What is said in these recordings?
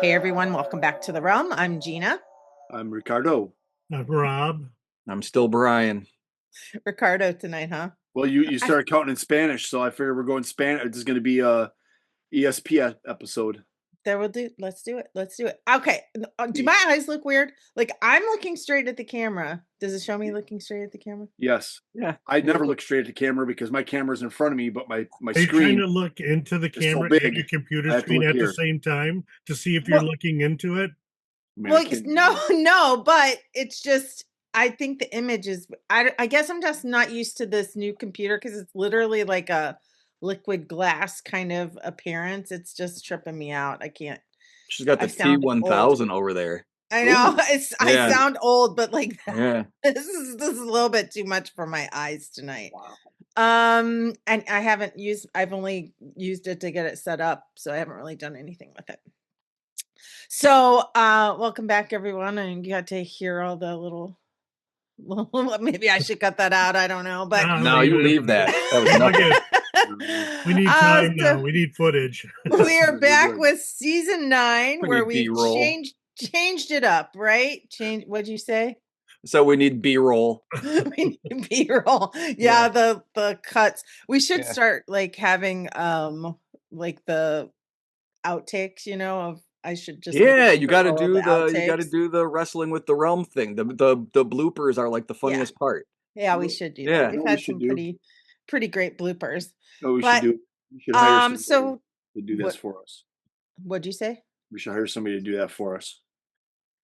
Hey everyone, welcome back to the realm. I'm Gina. I'm Ricardo. Rob. I'm still Brian. Ricardo tonight, huh? Well, you started counting in Spanish, so I figured we're going Spanish. This is going to be a ESP episode. There we'll do. Let's do it. Let's do it. Okay. Do my eyes look weird? Like I'm looking straight at the camera. Does it show me looking straight at the camera? Yes. Yeah. I never look straight at the camera because my camera's in front of me, but my Are you screen. trying to look into the camera so and your computer I have to screen look at here. the same time to see if you're looking into it? Man, Well, no, but it's just I think the image is. I guess I'm just not used to this new computer because it's literally like a liquid glass kind of appearance. It's just tripping me out. I can't. She's got the I sound T1000 over there. I know Ooh. I sound old, but like Yeah. this is a little bit too much for my eyes tonight. Wow. And I've only used it to get it set up, so I haven't really done anything with it. So welcome back everyone, and you got to hear all the little maybe I should cut that out. I don't know, but no, you leave that. That was nothing. We need time now. We need footage. We are back with season 9 We where need we've B-roll. changed it up, right? What'd you say? So we need B-roll. We need B-roll. Yeah, the cuts. We should start like having like the outtakes, of I should just you got to do the wrestling with the realm thing. The bloopers are like the funniest part. Yeah, we should do Yeah. that. We've had some pretty great bloopers. We should hire somebody to do this for us. What'd you say? We should hire somebody to do that for us.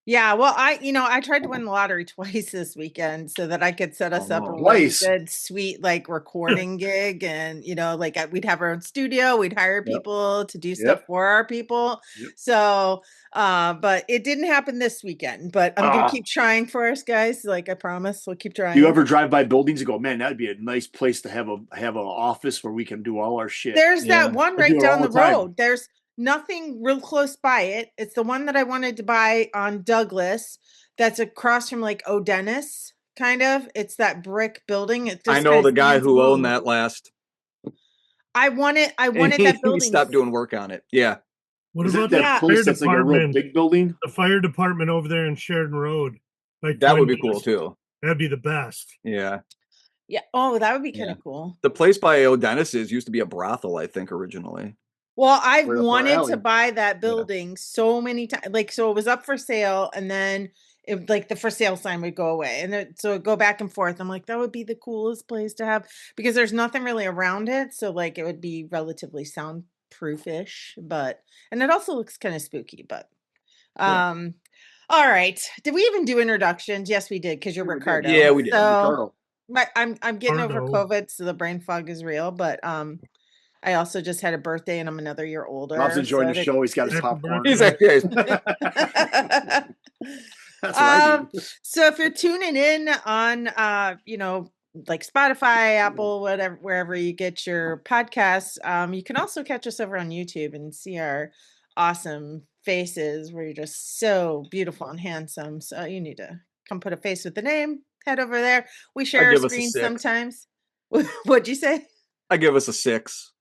Yeah, well, I tried to win the lottery twice this weekend so that I could set us up a really good, sweet, like recording gig, and like we'd have our own studio, we'd hire people to do stuff for our people. So, but it didn't happen this weekend. But I'm gonna keep trying for us, guys. Like I promise, we'll keep trying. Do you ever drive by buildings and go, man, that'd be a nice place to have an office where we can do all our shit? There's that one right down the road. There's nothing real close by it. It's the one that I wanted to buy on Douglas. That's across from like O'Dennis, kind of. It's that brick building. I know the guy who owned that last. I wanted that building. He stopped doing work on it. Yeah. What about that place that's like a real big building? The fire department over there in Sheridan Road. Like that would be cool too. That'd be the best. Yeah. Yeah. Oh, that would be kind of cool. The place by O'Dennis's used to be a brothel, I think, originally. Well, I wanted to buy that building so many times. Like, so it was up for sale, and then the for sale sign would go away, and so it'd go back and forth. I'm like, that would be the coolest place to have because there's nothing really around it, so like it would be relatively soundproof-ish, and it also looks kind of spooky. But, all right, did we even do introductions? Yes, we did because you're Ricardo. Yeah, we did. So, I'm getting over COVID, so the brain fog is real, but I also just had a birthday and I'm another year older. Rob's enjoying the show. He's got his popcorn. He's like, That's what I do. So if you're tuning in on, like Spotify, Apple, whatever, wherever you get your podcasts, you can also catch us over on YouTube and see our awesome faces. We're just so beautiful and handsome. So you need to come put a face with the name. Head over there. We share our screen sometimes. What'd you say? I give us a 6.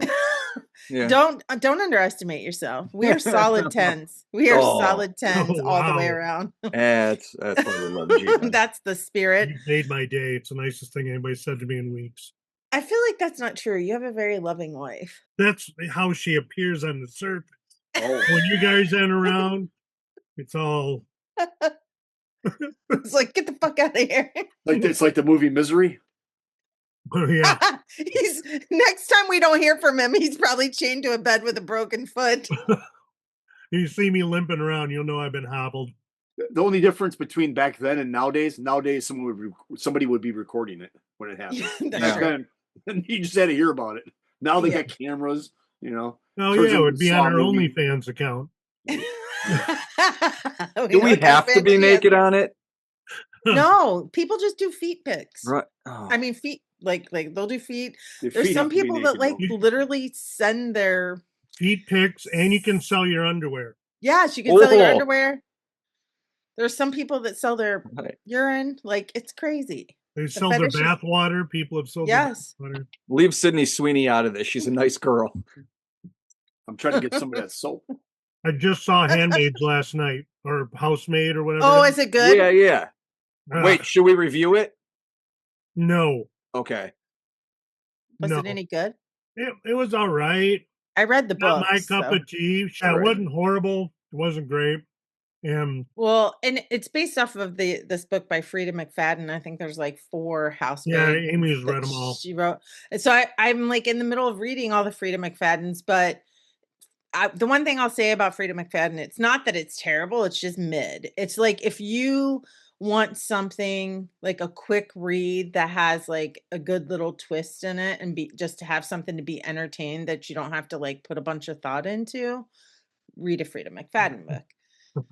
Yeah. Don't underestimate yourself. We are solid 10s. We are solid 10s all the way around. That's what we love you. That's the spirit. You made my day. It's the nicest thing anybody said to me in weeks. I feel like that's not true. You have a very loving wife. That's how she appears on the surface. When you guys aren't around, it's all. It's like, get the fuck out of here. It's like the movie Misery. Oh, yeah. He's next time we don't hear from him, he's probably chained to a bed with a broken foot. You see me limping around, you'll know I've been hobbled. The only difference between back then and nowadays somebody would be recording it when it happened. Then you just had to hear about it. Now they got cameras, Oh yeah, it would be on our OnlyFans account. Do we have to be naked on it? No, people just do feet pics. Right. I mean, feet. Like they'll do feet. There's some people that literally send their feet pics, and you can sell your underwear. Yes, you can sell your underwear. There's some people that sell their urine. Like it's crazy. They sell their bath water. People have sold their bath water. Leave Sydney Sweeney out of this. She's a nice girl. I'm trying to get some of that soap. I just saw Handmaids last night, or Housemaid, or whatever. Oh, is it good? Yeah. Wait, should we review it? No. Okay. Was it any good? It was all right. I read the book. Not my cup of tea. It wasn't horrible. It wasn't great. Well, and it's based off of this book by Frida McFadden. I think there's like 4 housemaids. Yeah, Amy's read them all. She wrote. And so I'm like in the middle of reading all the Frida McFaddens, but the one thing I'll say about Frida McFadden, it's not that it's terrible, it's just mid. It's like if you want something like a quick read that has like a good little twist in it and just to have something to be entertained that you don't have to like put a bunch of thought into, read a Frida McFadden book.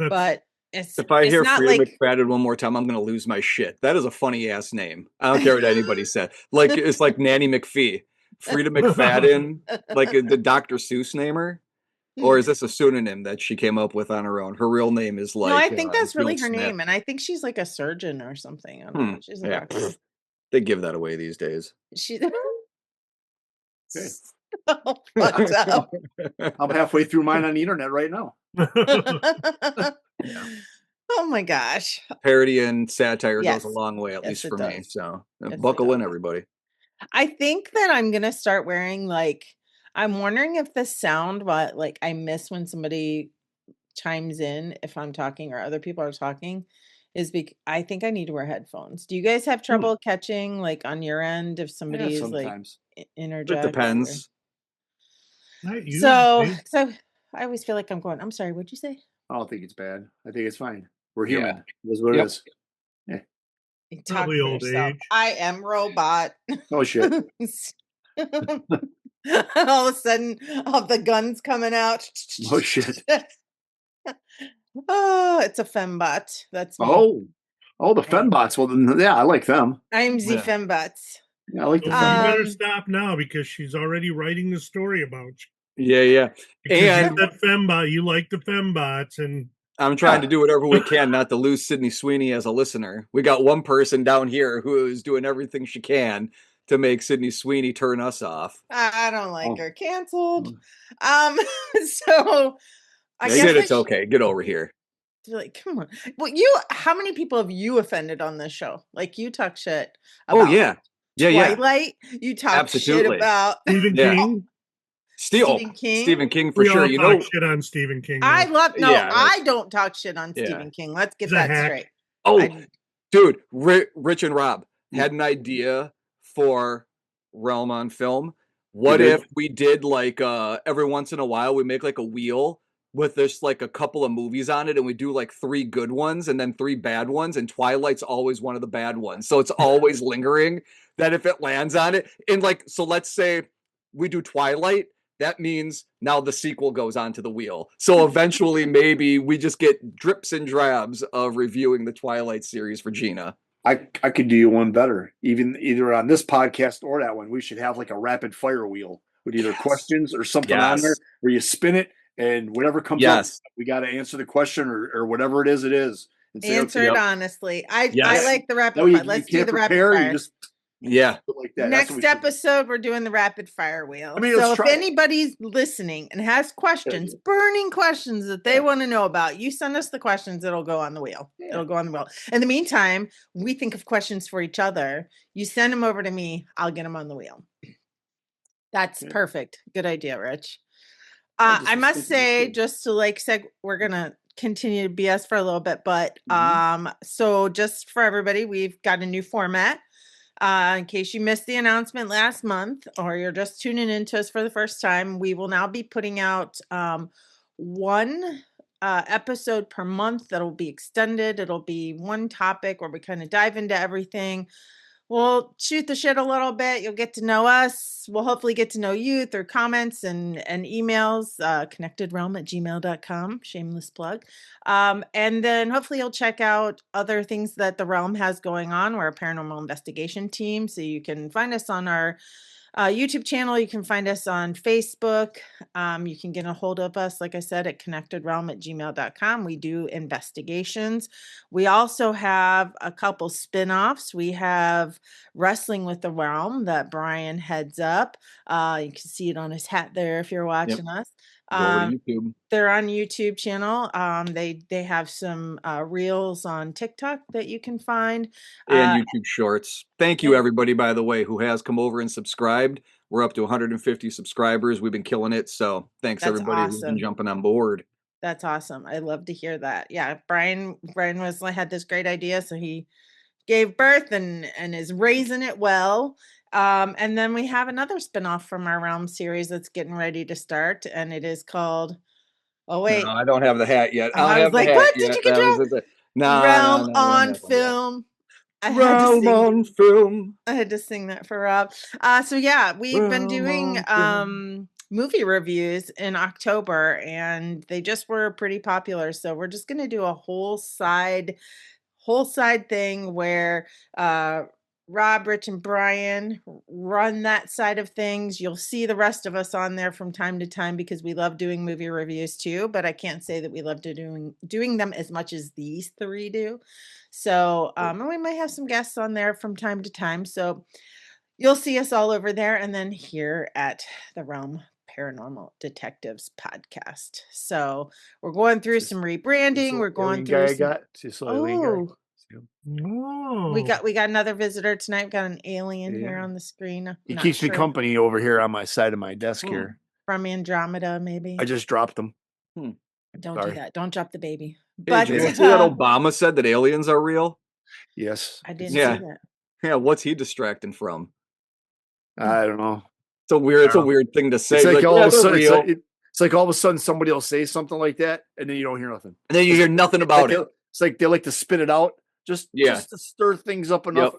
But if I hear Frida McFadden one more time, I'm gonna lose my shit. That is a funny ass name. I don't care what anybody said. Like it's like Nanny McPhee. Frida McFadden, like the Dr. Seuss namer. Or is this a pseudonym that she came up with on her own? Her real name is like. No, I think that's really her name, and I think she's like a surgeon or something. I don't know. She's a doctor. They give that away these days. She's fucked up. I'm halfway through mine on the internet right now. Yeah. Oh my gosh. Parody and satire goes a long way, at least for me. So buckle in, everybody. I think that I'm gonna start wearing like. I'm wondering if the sound, like I miss when somebody chimes in if I'm talking or other people are talking, is I think I need to wear headphones. Do you guys have trouble catching like on your end if somebody is sometimes. Like interjecting? It depends. So I always feel like I'm going, I'm sorry, what'd you say? I don't think it's bad. I think it's fine. We're human. That's what it is. Yeah. Probably old age. I am robot. Oh shit. All of a sudden, all the guns coming out. Oh shit. Oh, it's a fembot. That's me. Oh, the fembots. Well, then, yeah, I like them. I'm the fembots. Yeah, I like the fembots. You better stop now because she's already writing the story about you. Yeah. Because that fembot, you like the fembots, and I'm trying to do whatever we can not to lose Sydney Sweeney as a listener. We got one person down here who is doing everything she can to make Sydney Sweeney turn us off. I don't like her. Canceled. So I guess it's okay. Get over here. Like, come on. Well, how many people have you offended on this show? Like you talk shit about Twilight. You talk shit about Stephen King. Stephen King for sure. You know shit on Stephen King. I don't talk shit on Stephen King. Let's get that straight. Oh, dude, Rich and Rob had an idea for Realm on Film. What if we did like every once in a while we make like a wheel with this like a couple of movies on it and we do like 3 good ones and then 3 bad ones, and Twilight's always one of the bad ones. So it's always lingering that if it lands on it, and like, so let's say we do Twilight, that means now the sequel goes onto the wheel. So eventually maybe we just get drips and drabs of reviewing the Twilight series for Gina. I could do you one better. Either on this podcast or that one, we should have like a rapid fire wheel with either questions or something on there where you spin it and whatever comes up, we got to answer the question or whatever it is. Answer it honestly. I like the rapid fire. Let's do the rapid fire. Like that. Next episode, we're doing the rapid fire wheel. So if anybody's listening and has questions, burning questions that they want to know about, you send us the questions. It'll go on the wheel. It'll go on the wheel. In the meantime, we think of questions for each other. You send them over to me. I'll get them on the wheel. That's perfect. Good idea, Rich. I must say, just to like say, we're going to continue to BS for a little bit, but so just for everybody, we've got a new format. In case you missed the announcement last month or you're just tuning into us for the first time, we will now be putting out 1 episode per month that'll be extended. It'll be one topic where we kind of dive into everything. We'll shoot the shit a little bit. You'll get to know us. We'll hopefully get to know you through comments and emails, connectedrealm@gmail.com. Shameless plug. And then hopefully you'll check out other things that the Realm has going on. We're a paranormal investigation team. So you can find us on our YouTube channel. You can find us on Facebook. You can get a hold of us, like I said, at connectedrealm@gmail.com. We do investigations. We also have a couple spinoffs. We have Wrestling with the Realm that Brian heads up. You can see it on his hat there if you're watching us. Go over to YouTube. They're on YouTube channel. They have some reels on TikTok that you can find. And YouTube Shorts. Thank you, everybody, by the way, who has come over and subscribed. We're up to 150 subscribers. We've been killing it. So thanks, everybody, who's been jumping on board. That's awesome. I love to hear that. Yeah, Brian had this great idea, so he gave birth and is raising it well. And then we have another spinoff from our Realm series that's getting ready to start, and it is called. Oh wait, no, I don't have the hat yet. I was like, what did you get? Realm on Film. Realm on Film. I had to sing that for Rob. So yeah, we've been doing movie reviews in October, and they just were pretty popular. So we're just gonna do a whole side thing where Rob, Rich, and Brian run that side of things. You'll see the rest of us on there from time to time because we love doing movie reviews too, but I can't say that we love doing them as much as these three do. So and we might have some guests on there from time to time. So you'll see us all over there and then here at the Realm Paranormal Detectives podcast. So we're going through some rebranding. We're going through we got another visitor tonight. We've got an alien here on the screen. He keeps me company over here on my side of my desk here. From Andromeda, maybe. I just dropped him. Don't do that. Don't drop the baby. But did you see that Obama said that aliens are real? Yes. I didn't see that. Yeah, what's he distracting from? I don't know. It's a weird thing to say. It's like all of a sudden, it's like all of a sudden somebody will say something like that, and then you don't hear nothing. And then you hear nothing about it. It's like they like to spit it out, just to stir things up enough,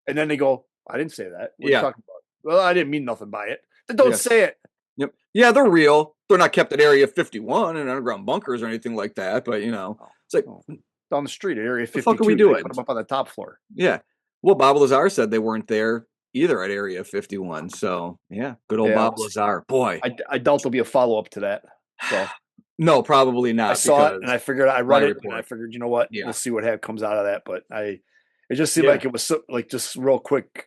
and then they go, "I didn't say that. What are you talking about? Well, I didn't mean nothing by it. Then don't say it." Yep. Yeah, they're real. They're not kept at Area 51 in underground bunkers or anything like that. But it's like down the street at Area 52. What the fuck are we doing? Put them up on the top floor. Yeah. Well, Bob Lazar said they weren't there either at Area 51. So good old Bob Lazar. Boy, I doubt there'll be a follow up to that. So no, probably not. I saw it and I figured I read it and I figured, you know what, we'll see what comes out of that. But it just seemed like it was just real quick.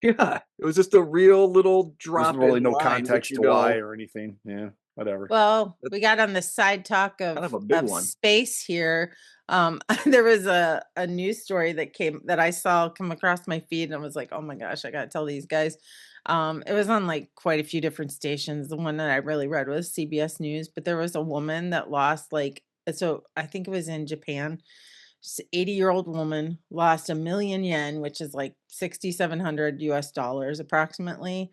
Yeah, it was just a real little drop. There's really no context to why or anything. Yeah, whatever. Well, we got on the side talk of space here. There was a news story that I saw come across my feed, and I was like, oh my gosh, I gotta tell these guys. It was on like quite a few different stations. The one that I really read was CBS News, but there was a woman that lost I think it was in Japan. 80-year-old woman lost $1 million yen, which is like $6,700 US approximately,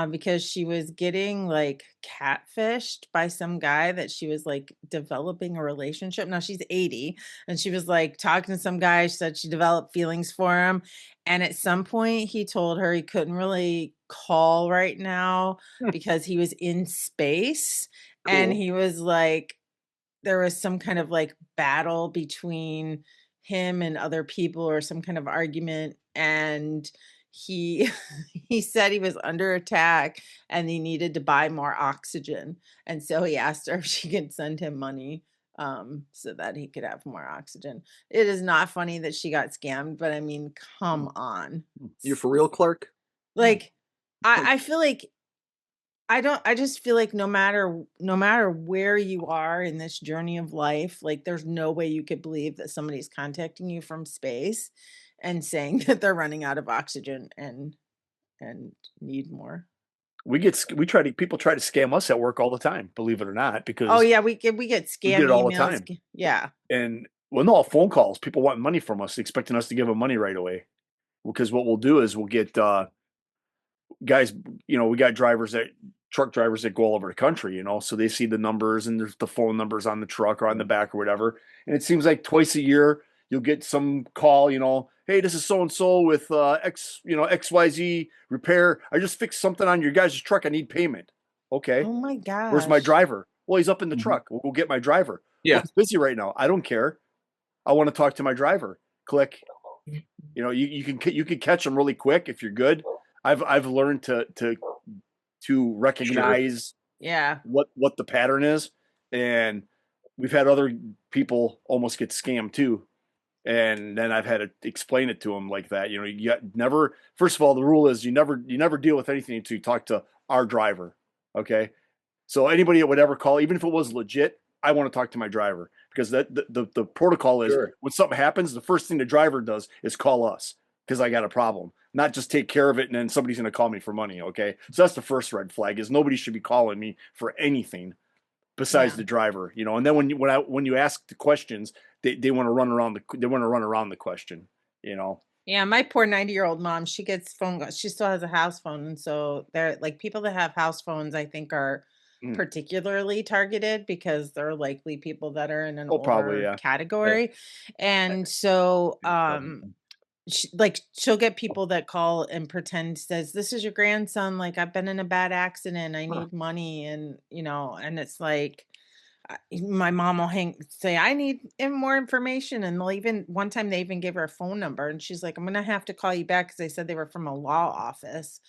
because she was getting like catfished by some guy that she was like developing a relationship. Now she's 80 and she was like talking to some guy. She said she developed feelings for him. And at some point he told her he couldn't really call right now because he was in space. Cool. And he was like, there was some kind of like battle between him and other people or some kind of argument. And he said he was under attack and he needed to buy more oxygen. And so he asked her if she could send him money so that he could have more oxygen. It is not funny that she got scammed, but I mean, come on. You're for real, Clark? Like, I feel like I just feel like no matter where you are in this journey of life, like there's no way you could believe that somebody's contacting you from space and saying that they're running out of oxygen and need more. People try to scam us at work all the time, believe it or not, because we get scam emails all the time. Yeah. And phone calls, people want money from us, expecting us to give them money right away. Because what we'll do is we'll get guys, we got truck drivers that go all over the country, so they see the numbers and there's the phone numbers on the truck or on the back or whatever. And it seems like twice a year you'll get some call, hey, this is so-and-so with XYZ repair. I just fixed something on your guys' truck. I need payment. Okay. Oh my gosh. Where's my driver? Well, he's up in the truck. We'll go get my driver. Yeah. Well, he's busy right now. I don't care. I want to talk to my driver. Click. You can catch them really quick if you're good. I've learned to recognize what the pattern is, and we've had other people almost get scammed too, and then I've had to explain it to them like that. First of all, the rule is you never deal with anything until you talk to our driver. Okay, So anybody that would ever call, even if it was legit, I want to talk to my driver, because the protocol is when something happens, the first thing the driver does is call us because I got a problem, not just take care of it and then somebody's going to call me for money. Okay, so that's the first red flag, is nobody should be calling me for anything besides the driver, And then when you ask the questions, they want to run around the question, Yeah, my poor 90-year-old mom, she gets phone calls. She still has a house phone, and so they're like, people that have house phones, I think, are particularly targeted because they're likely people that are in an probably, older yeah. category. And so she'll get people that call and pretend, says, "This is your grandson, like, I've been in a bad accident, I need money," and and it's like, my mom will say, "I need more information," and they'll even, one time they even gave her a phone number, and she's like, "I'm gonna have to call you back because they said they were from a law office."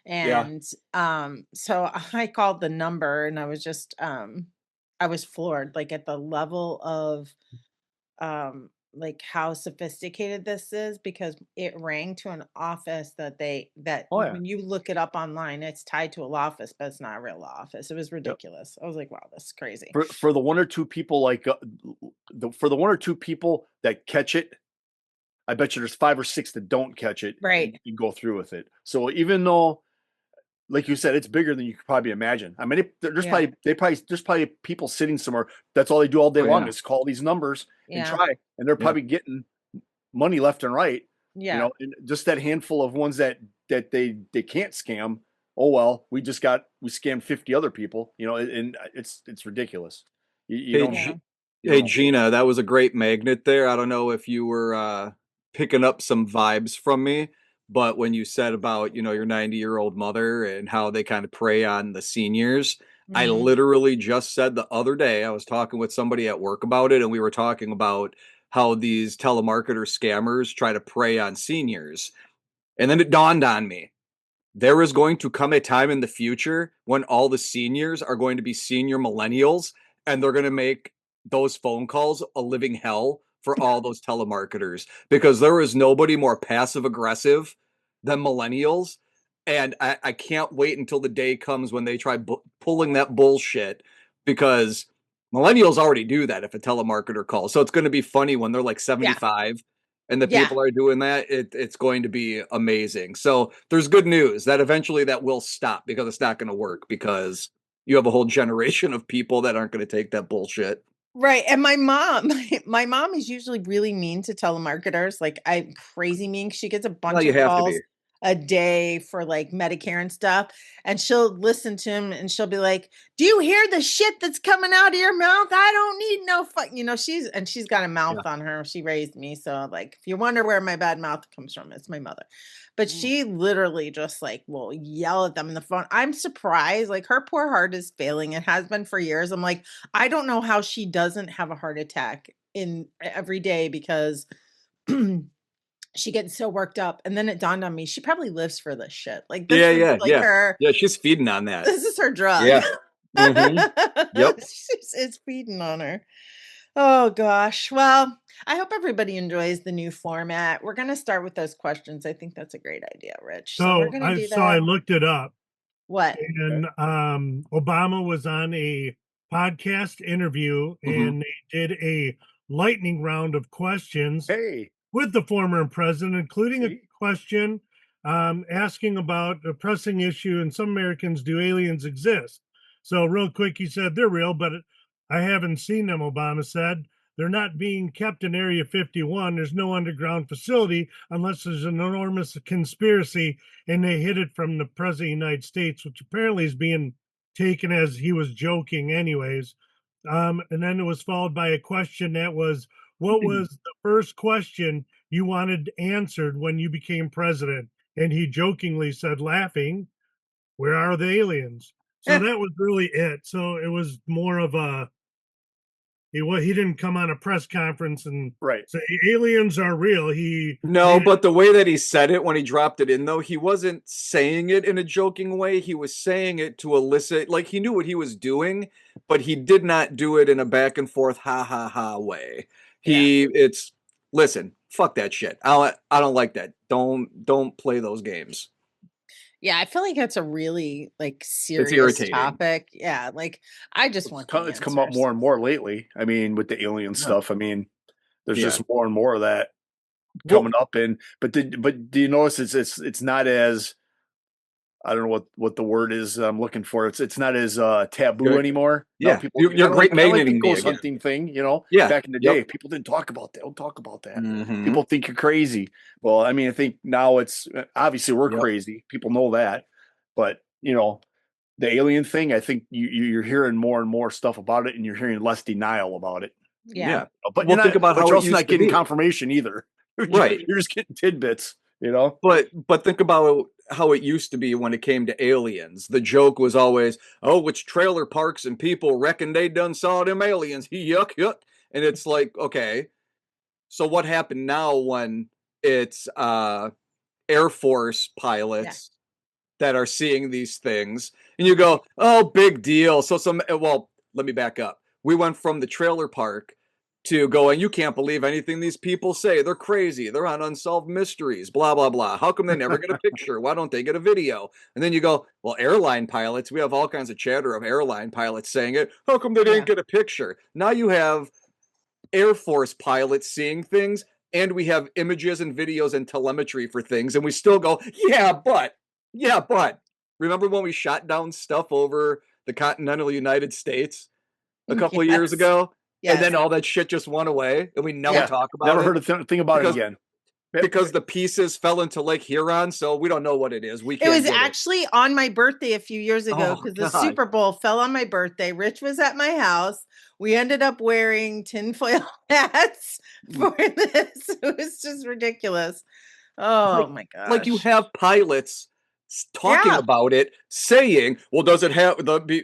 And so I called the number, and I was just I was floored, like, at the level of like, how sophisticated this is, because it rang to an office that Oh, yeah. when you look it up online, it's tied to a law office, but it's not a real law office. It was ridiculous. I was like, wow, this is crazy. For the one or two people, like for the one or two people that catch it, I bet you there's 5 or 6 that don't catch it, Right. and go through with it. So even though, like you said, it's bigger than you could probably imagine. I mean, there's probably people sitting somewhere. That's all they do all day long is call these numbers and try, and they're probably getting money left and right. Yeah. And just that handful of ones that they can't scam. Oh well, we scammed 50 other people. And it's ridiculous. Hey, Gina, that was a great magnet there. I don't know if you were picking up some vibes from me, but when you said about, your 90-year-old mother and how they kind of prey on the seniors, I literally just said the other day, I was talking with somebody at work about it, and we were talking about how these telemarketer scammers try to prey on seniors. And then it dawned on me, there is going to come a time in the future when all the seniors are going to be senior millennials, and they're going to make those phone calls a living hell for all those telemarketers, because there is nobody more passive aggressive than millennials. And I can't wait until the day comes when they try pulling that bullshit, because millennials already do that if a telemarketer calls. So it's going to be funny when they're like 75 and the people are doing that. It's going to be amazing. So there's good news that eventually that will stop, because it's not going to work, because you have a whole generation of people that aren't going to take that bullshit. Right. And my mom, my mom is usually really mean to telemarketers. Like, I'm crazy mean. She gets a bunch of calls a day for like Medicare and stuff. And she'll listen to him and she'll be like, "Do you hear the shit that's coming out of your mouth? I don't need no fuck." She's got a mouth on her. She raised me. So, like, if you wonder where my bad mouth comes from, it's my mother. But she literally just like will yell at them in the phone. I'm surprised. Like, her poor heart is failing. It has been for years. I'm like, I don't know how she doesn't have a heart attack in every day, because she gets so worked up. And then it dawned on me, she probably lives for this shit. Like, this is like her. Yeah, she's feeding on that. This is her drug. Yeah. Yep. It's feeding on her. Oh gosh. Well, I hope everybody enjoys the new format. We're gonna start with those questions. I think that's a great idea, Rich. So we're gonna do that. I looked it up. What? And Obama was on a podcast interview, and they did a lightning round of questions with the former president, including a question asking about a pressing issue in some Americans: do aliens exist? So real quick, he said, "They're real, but I haven't seen them," Obama said. "They're not being kept in Area 51. There's no underground facility unless there's an enormous conspiracy and they hid it from the president of the United States," which apparently is being taken as he was joking anyways. And then it was followed by a question that was, what was the first question you wanted answered when you became president? And he jokingly said, laughing, "Where are the aliens?" So that was really it. So it was more of a, he didn't come on a press conference and say aliens are real. But the way that he said it when he dropped it in, though, he wasn't saying it in a joking way. He was saying it to elicit, like, he knew what he was doing, but he did not do it in a back and forth ha ha ha way. Listen, fuck that shit. I don't like that. Don't play those games. Yeah, I feel like that's a really serious topic. Yeah, I just want the it's come up more and more lately. I mean, with the alien stuff. I mean, there's just more and more of that coming up. But do you notice it's not as, I don't know what the word is I'm looking for. It's not as taboo anymore. Yeah, you're great magneting the ghost hunting thing. Back in the day, people didn't talk about that. Don't talk about that. Mm-hmm. People think you're crazy. Well, I mean, I think now it's obviously we're crazy. People know that, but the alien thing. I think you're hearing more and more stuff about it, and you're hearing less denial about it. Yeah, but think about how you're also not getting confirmation either. Right, you're just getting tidbits. But think about how it used to be when it came to aliens. The joke was always, "Oh, which trailer parks and people reckon they done saw them aliens." Yuck. And it's like, okay, so what happened now when it's Air Force pilots that are seeing these things, and you go, "Oh, big deal." So let me back up. We went from the trailer park to going, "You can't believe anything these people say. They're crazy. They're on Unsolved Mysteries, blah, blah, blah. How come they never get a picture? Why don't they get a video?" And then you go, "Well, airline pilots, we have all kinds of chatter of airline pilots saying it. How come they didn't get a picture?" Now you have Air Force pilots seeing things, and we have images and videos and telemetry for things, and we still go, yeah, but. Remember when we shot down stuff over the continental United States a couple of years ago? Yes. And then all that shit just went away, and we never talk about it. Never heard a thing about it again. Because the pieces fell into Lake Huron, so we don't know what it is. It was actually on my birthday a few years ago, because the Super Bowl fell on my birthday. Rich was at my house. We ended up wearing tinfoil hats for this. It was just ridiculous. Oh my gosh. Like you have pilots talking about it, saying, "Well, does it have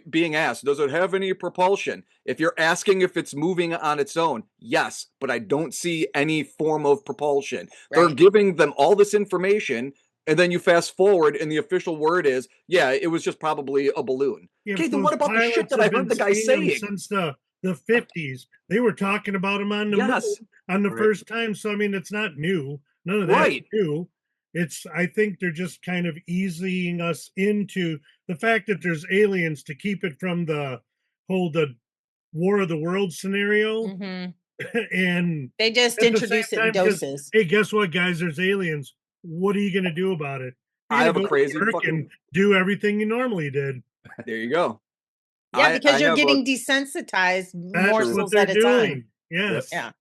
being asked, does it have any propulsion?" If you're asking if it's moving on its own, yes, but I don't see any form of propulsion. Right. They're giving them all this information, and then you fast forward, and the official word is, "Yeah, it was just probably a balloon." Yeah, okay, then what about the shit that I heard the guy saying since the 50s? They were talking about them on the moon on the first time, so I mean, it's not new. None of that's new. I think they're just kind of easing us into the fact that there's aliens to keep it from the War of the World scenario. Mm-hmm. And they just introduce it in doses. Hey, guess what, guys? There's aliens. What are you going to do about it? I have a crazy and do everything you normally did. There you go. Yeah, because you're getting desensitized morsels at a time. Yes. Yeah.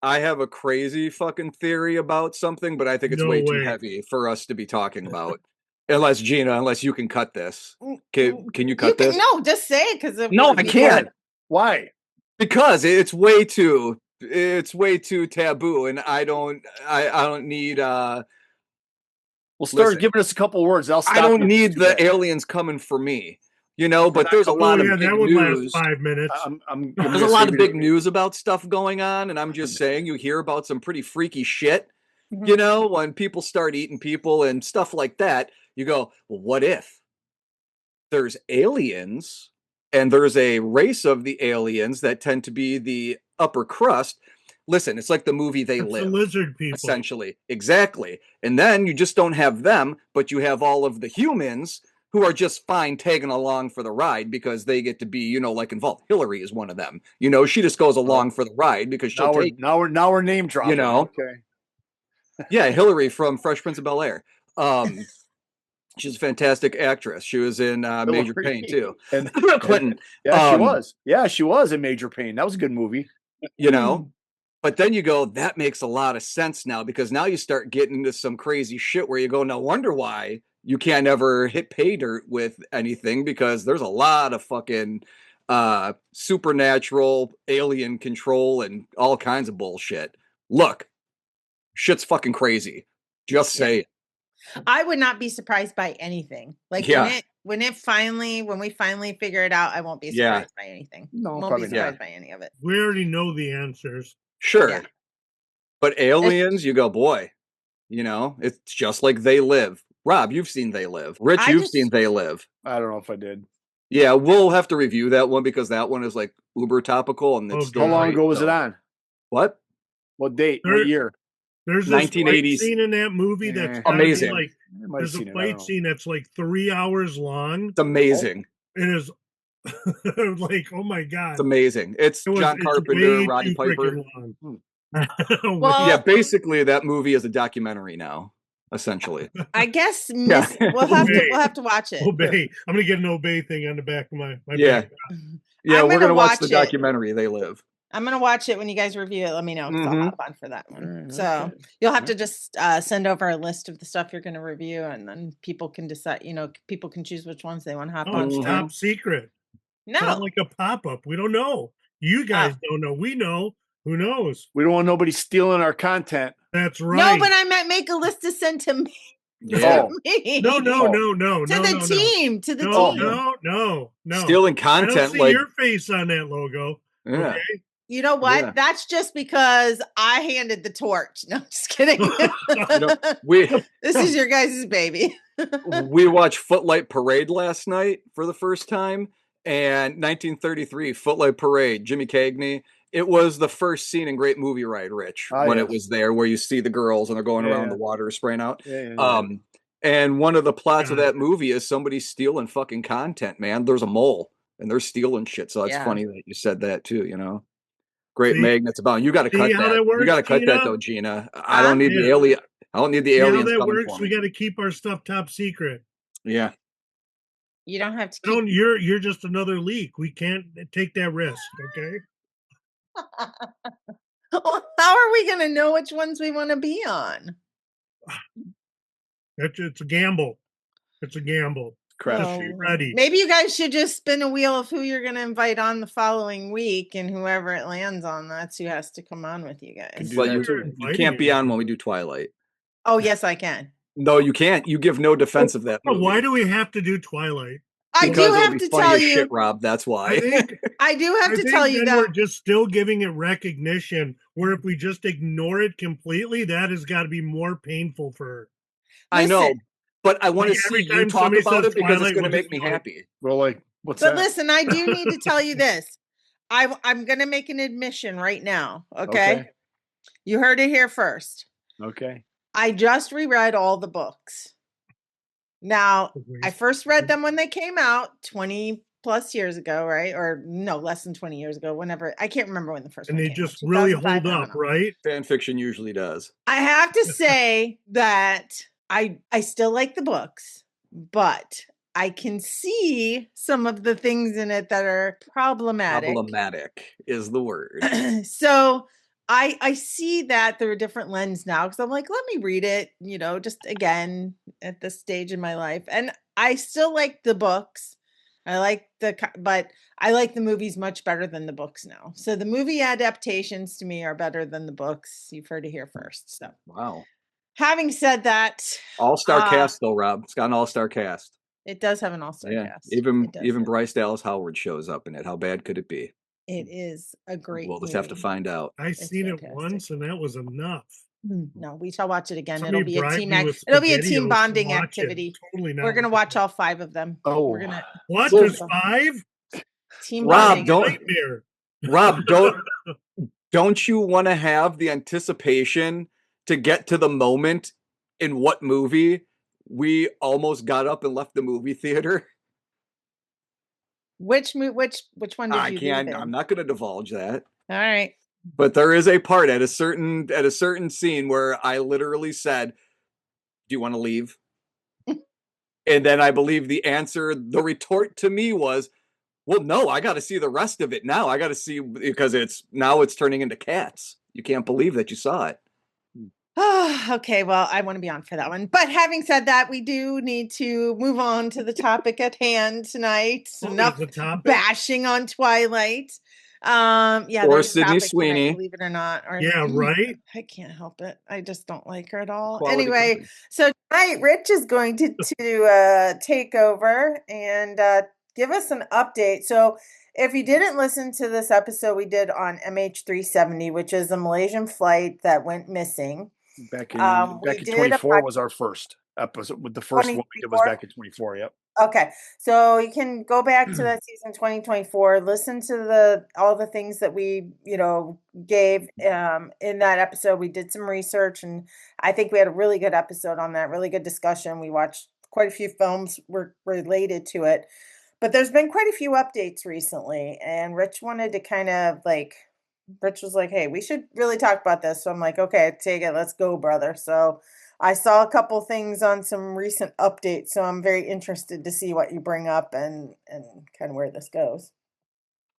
I have a crazy fucking theory about something, but I think it's way too heavy for us to be talking about. Unless you can cut this. Can you cut this? No, just say it, because no, I can't. Why? Because it's way too taboo, and I don't need well, start giving us a couple words. I don't need the aliens coming for me. But there's a lot of big that would news. Last 5 minutes. There's a lot of big news about stuff going on, and I'm just saying, you hear about some pretty freaky shit. Mm-hmm. When people start eating people and stuff like that, you go, well, what if there's aliens, and there's a race of the aliens that tend to be the upper crust? Listen, it's like the movie They Live. The lizard people. Essentially. Exactly. And then you just don't have them, but you have all of the humans who are just fine tagging along for the ride because they get to be, involved. Hillary is one of them. She just goes along for the ride because she'll now we're name dropping. Okay. Yeah, Hillary from Fresh Prince of Bel-Air. She's a fantastic actress. She was in Major Pain too. And Clinton. Yeah, she was. Yeah, she was in Major Pain. That was a good movie. But then you go, that makes a lot of sense now, because now you start getting into some crazy shit where you go, no wonder why you can't ever hit pay dirt with anything, because there's a lot of fucking supernatural alien control and all kinds of bullshit. Look, shit's fucking crazy. Just say it. I would not be surprised by anything. When we finally figure it out, I won't be surprised by anything. No, won't be surprised by any of it. We already know the answers. Sure. Yeah. But aliens, you go, boy, it's just like They Live. Rob, you've seen They Live. Rich, you've seen They Live. I don't know if I did. Yeah, we'll have to review that one, because that one is like uber topical, and it's still how long ago was it on? What What date? What year? There's this fight scene in that movie that's amazing. Like, there's a fight scene that's like 3 hours long. It's amazing. It is like, oh my God. It's amazing. It's John Carpenter, Roddy Piper. Well, yeah, basically that movie is a documentary now, essentially. I guess we'll have to watch it. Obey. I'm gonna get an obey thing on the back of my back. Yeah, we're gonna watch the documentary. They Live. I'm gonna watch it when you guys review it. Let me know because I'll hop on for that one. So you'll have to just send over a list of the stuff you're gonna review, and then people can decide. People can choose which ones they want to hop on. It's top secret. No, it's not like a pop-up. We don't know. You guys don't know. We know. Who knows? We don't want nobody stealing our content. That's right. No, but I might make a list to send to me. Yeah. Me. No. To the team. To the team. No. Stealing content. I don't see your face on that logo. Yeah. Okay? You know what? Yeah. That's just because I handed the torch. No, I'm just kidding. This is your guys' baby. We watched Footlight Parade last night for the first time, and 1933 Footlight Parade, Jimmy Cagney. It was the first scene in Great Movie Ride, Rich, when it was there, where you see the girls and they're going around the water spraying out. And one of the plots of that movie is somebody stealing fucking content, man. There's a mole and they're stealing shit. So it's funny that you said that too, Great magnets abound. You got to cut that. You got to cut that though, Gina. I don't need the alien. I don't need the aliens. How that works? We got to keep our stuff top secret. Yeah. You don't have to. You're just another leak. We can't take that risk. Okay. Well, how are we going to know which ones we want to be on? It's a gamble. It's a gamble. Crash ready. Maybe you guys should just spin a wheel of who you're going to invite on the following week, and whoever it lands on, that's who has to come on with you guys. But you can't be on when we do Twilight. Oh, yes, I can. No, you can't. You give no defense of that movie. Why do we have to do Twilight? I do have to tell you, shit, Rob. That's why. I do have to tell you that we're just still giving it recognition. Where if we just ignore it completely, that has got to be more painful for her. I know, but I want to see you talk about it because it's going to make me happy. Well, what's that? But listen, I do need to tell you this. I'm going to make an admission right now. Okay, you heard it here first. Okay. I just reread all the books. Now, I first read them when they came out 20 plus years ago, right? Or no, less than 20 years ago, whenever. I can't remember when the first one came out. And they just really hold up, right? Fan fiction usually does. I have to say that I still like the books, but I can see some of the things in it that are problematic. Problematic is the word. So I see that through a different lens now because I'm like, let me read it, just again at this stage in my life. And I still like the books. But I like the movies much better than the books now. So the movie adaptations to me are better than the books. You've heard it here first. So wow. Having said that, all-star cast though, Rob. It's got an all-star cast. It does have an all-star cast. Even Bryce Dallas Howard shows up in it. How bad could it be? It is a great We'll just have to find out. I've seen it once and that was enough. No, we shall watch it again. It'll be a team bonding activity. Totally not. We're gonna watch all 5 of them. Oh, we're gonna what? There's 5? Team Rob, bonding. Rob, don't you want to have the anticipation to get to the moment in what movie we almost got up and left the movie theater? Which one did you I'm not going to divulge that. All right. But there is a part at a certain scene where I literally said, "Do you want to leave?" And then I believe the retort to me was, "Well, no, I got to see the rest of it now. I got to see because it's turning into Cats. You can't believe that you saw it." Okay, well, I want to be on for that one. But having said that, we do need to move on to the topic at hand tonight. Enough bashing on Twilight. Or Sydney Sweeney, tonight, believe it or not. Right. I can't help it. I just don't like her at all. Anyway, so tonight Rich is going to take over and give us an update. So if you didn't listen to this episode we did on MH370, which is a Malaysian flight that went missing. Back in 24 was our first episode. The first one we did was back in 24. Yep. Okay, so you can go back to that season 2024, listen to all the things that we, gave in that episode. We did some research, and I think we had a really good episode on that, really good discussion. We watched quite a few films were related to it. But there's been quite a few updates recently, and Rich wanted to kind of Rich was like, "Hey, we should really talk about this." So I'm like, "Okay, take it. Let's go, brother." So I saw a couple things on some recent updates, so I'm very interested to see what you bring up and kind of where this goes.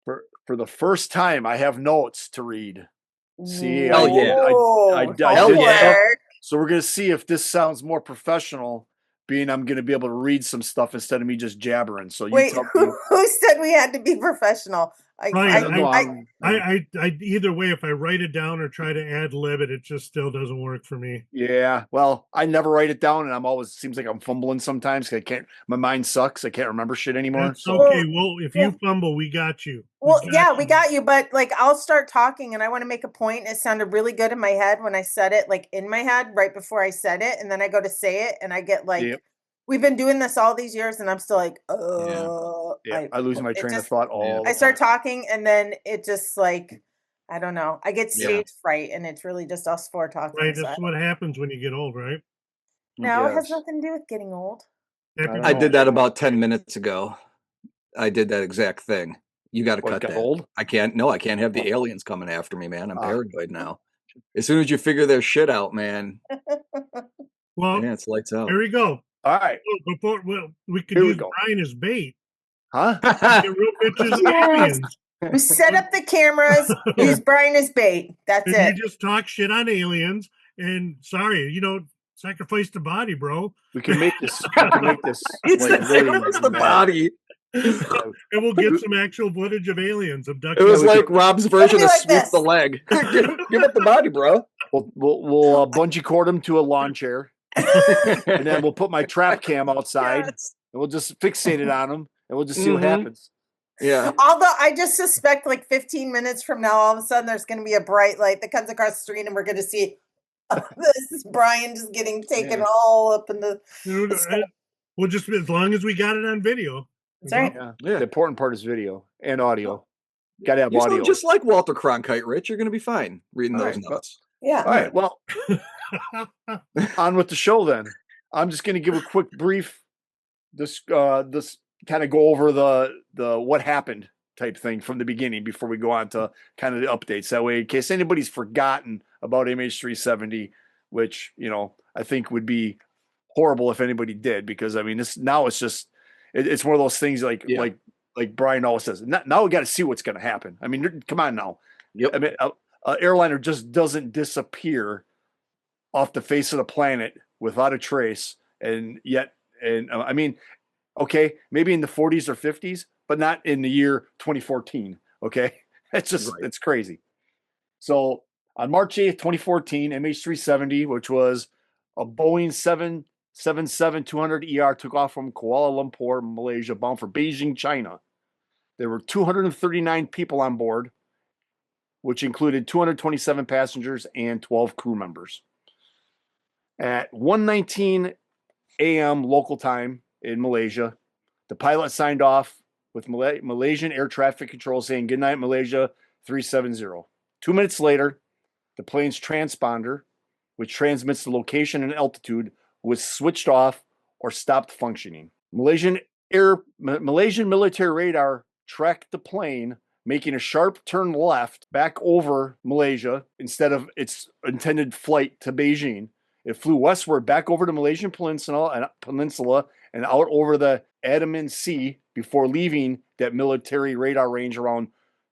For the first time, I have notes to read. See, Hell yeah. I did stuff. Homework. So we're gonna see if this sounds more professional, being I'm gonna be able to read some stuff instead of me just jabbering. So you Wait, tell me. who said we had to be professional? I either way, if I write it down or try to ad lib it, it just still doesn't work for me. Yeah, well, I never write it down, and I'm always seems like I'm fumbling sometimes. I can't. My mind sucks. I can't remember shit anymore. That's okay. Well, if you fumble, we got you. We got you. But I'll start talking, and I want to make a point. It sounded really good in my head when I said it, in my head right before I said it, and then I go to say it, and I get yep. We've been doing this all these years, and I'm still like, yeah. I lose my train of thought all. I start talking, and then it just I don't know. I get stage fright, and it's really just us four talking. Right, that's what happens when you get old, right? No, it has nothing to do with getting old. I did that about 10 minutes ago. I did that exact thing. You got to cut that. Old? I can't have the aliens coming after me, man. I'm paranoid now. As soon as you figure their shit out, man. Well, it's lights out. Here we go. All right. We could use Brian as bait. Huh? Get real pictures of aliens. We set up the cameras, use Brian as bait. That's it. You just talk shit on aliens, and sacrifice the body, bro. We can make this. The body. And we'll get some actual footage of aliens abducting. It was Rob's version of sweep the leg. Give up the body, bro. We'll bungee cord him to a lawn chair, and then we'll put my trap cam outside, and we'll just fixate it on him, and we'll just see what happens. Yeah. Although I just suspect 15 minutes from now, all of a sudden there's going to be a bright light that comes across the street, and we're going to see this is Brian just getting taken all up in the sky. We'll just, as long as we got it on video. That's right. Yeah. The important part is video and audio. Got to have audio. Sound just like Walter Cronkite, Rich. You're going to be fine reading those notes. Yeah. All right. Well, on with the show then. I'm just going to give a quick brief. This kind of go over the what happened type thing from the beginning before we go on to kind of the updates. That way, in case anybody's forgotten about MH370, which I think would be horrible if anybody did, because I mean it's just it's one of those things like Brian always says. Now we got to see what's going to happen. I mean, come on now. Yep. I mean, an airliner just doesn't disappear off the face of the planet without a trace, and I mean. Okay, maybe in the 40s or 50s, but not in the year 2014. Okay, it's crazy. So on March 8th, 2014, MH370, which was a Boeing 777-200ER, took off from Kuala Lumpur, Malaysia, bound for Beijing, China. There were 239 people on board, which included 227 passengers and 12 crew members. At 1:19 a.m. local time, in Malaysia, the pilot signed off with Malaysian air traffic control saying, "Good night, Malaysia 370. 2 minutes later, the plane's transponder, which transmits the location and altitude, was switched off or stopped functioning. Malaysian military radar tracked the plane, making a sharp turn left back over Malaysia instead of its intended flight to Beijing. It flew westward back over the Malaysian peninsula and out over the Andaman Sea before leaving that military radar range around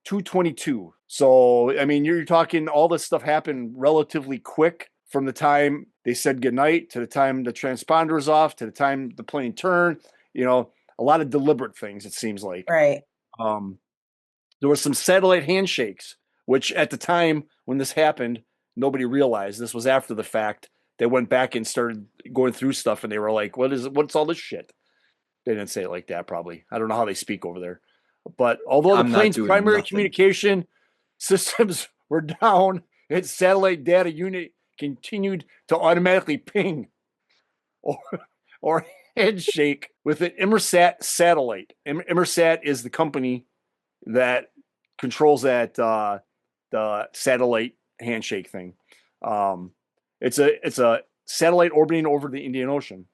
2:22. So, I mean, you're talking all this stuff happened relatively quick from the time they said goodnight to the time the transponder was off to the time the plane turned. A lot of deliberate things, it seems like. Right. There were some satellite handshakes, which at the time when this happened, nobody realized. This was after the fact. They went back and started going through stuff, and they were like, what's all this shit? They didn't say it like that, probably. I don't know how they speak over there. But although the plane's primary communication systems were down, its satellite data unit continued to automatically ping or handshake with an Inmarsat satellite. Inmarsat is the company that controls that the satellite handshake thing. It's a satellite orbiting over the Indian Ocean.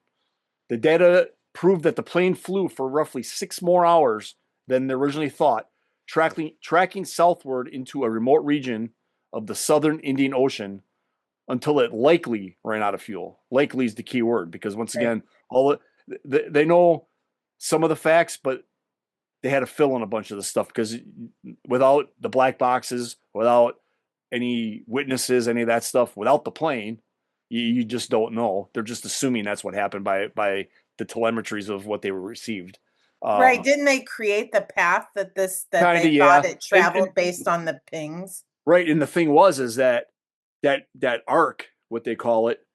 The data proved that the plane flew for roughly 6 more hours than originally thought, tracking southward into a remote region of the southern Indian Ocean until it likely ran out of fuel. Likely is the key word, because once again, they know some of the facts, but they had to fill in a bunch of the stuff, because without the black boxes, without any witnesses, any of that stuff, without the plane, you just don't know. They're just assuming that's what happened by the telemetries of what they were received. Right. Didn't they create the path that they thought it traveled based on the pings? Right. And the thing is that arc, what they call it,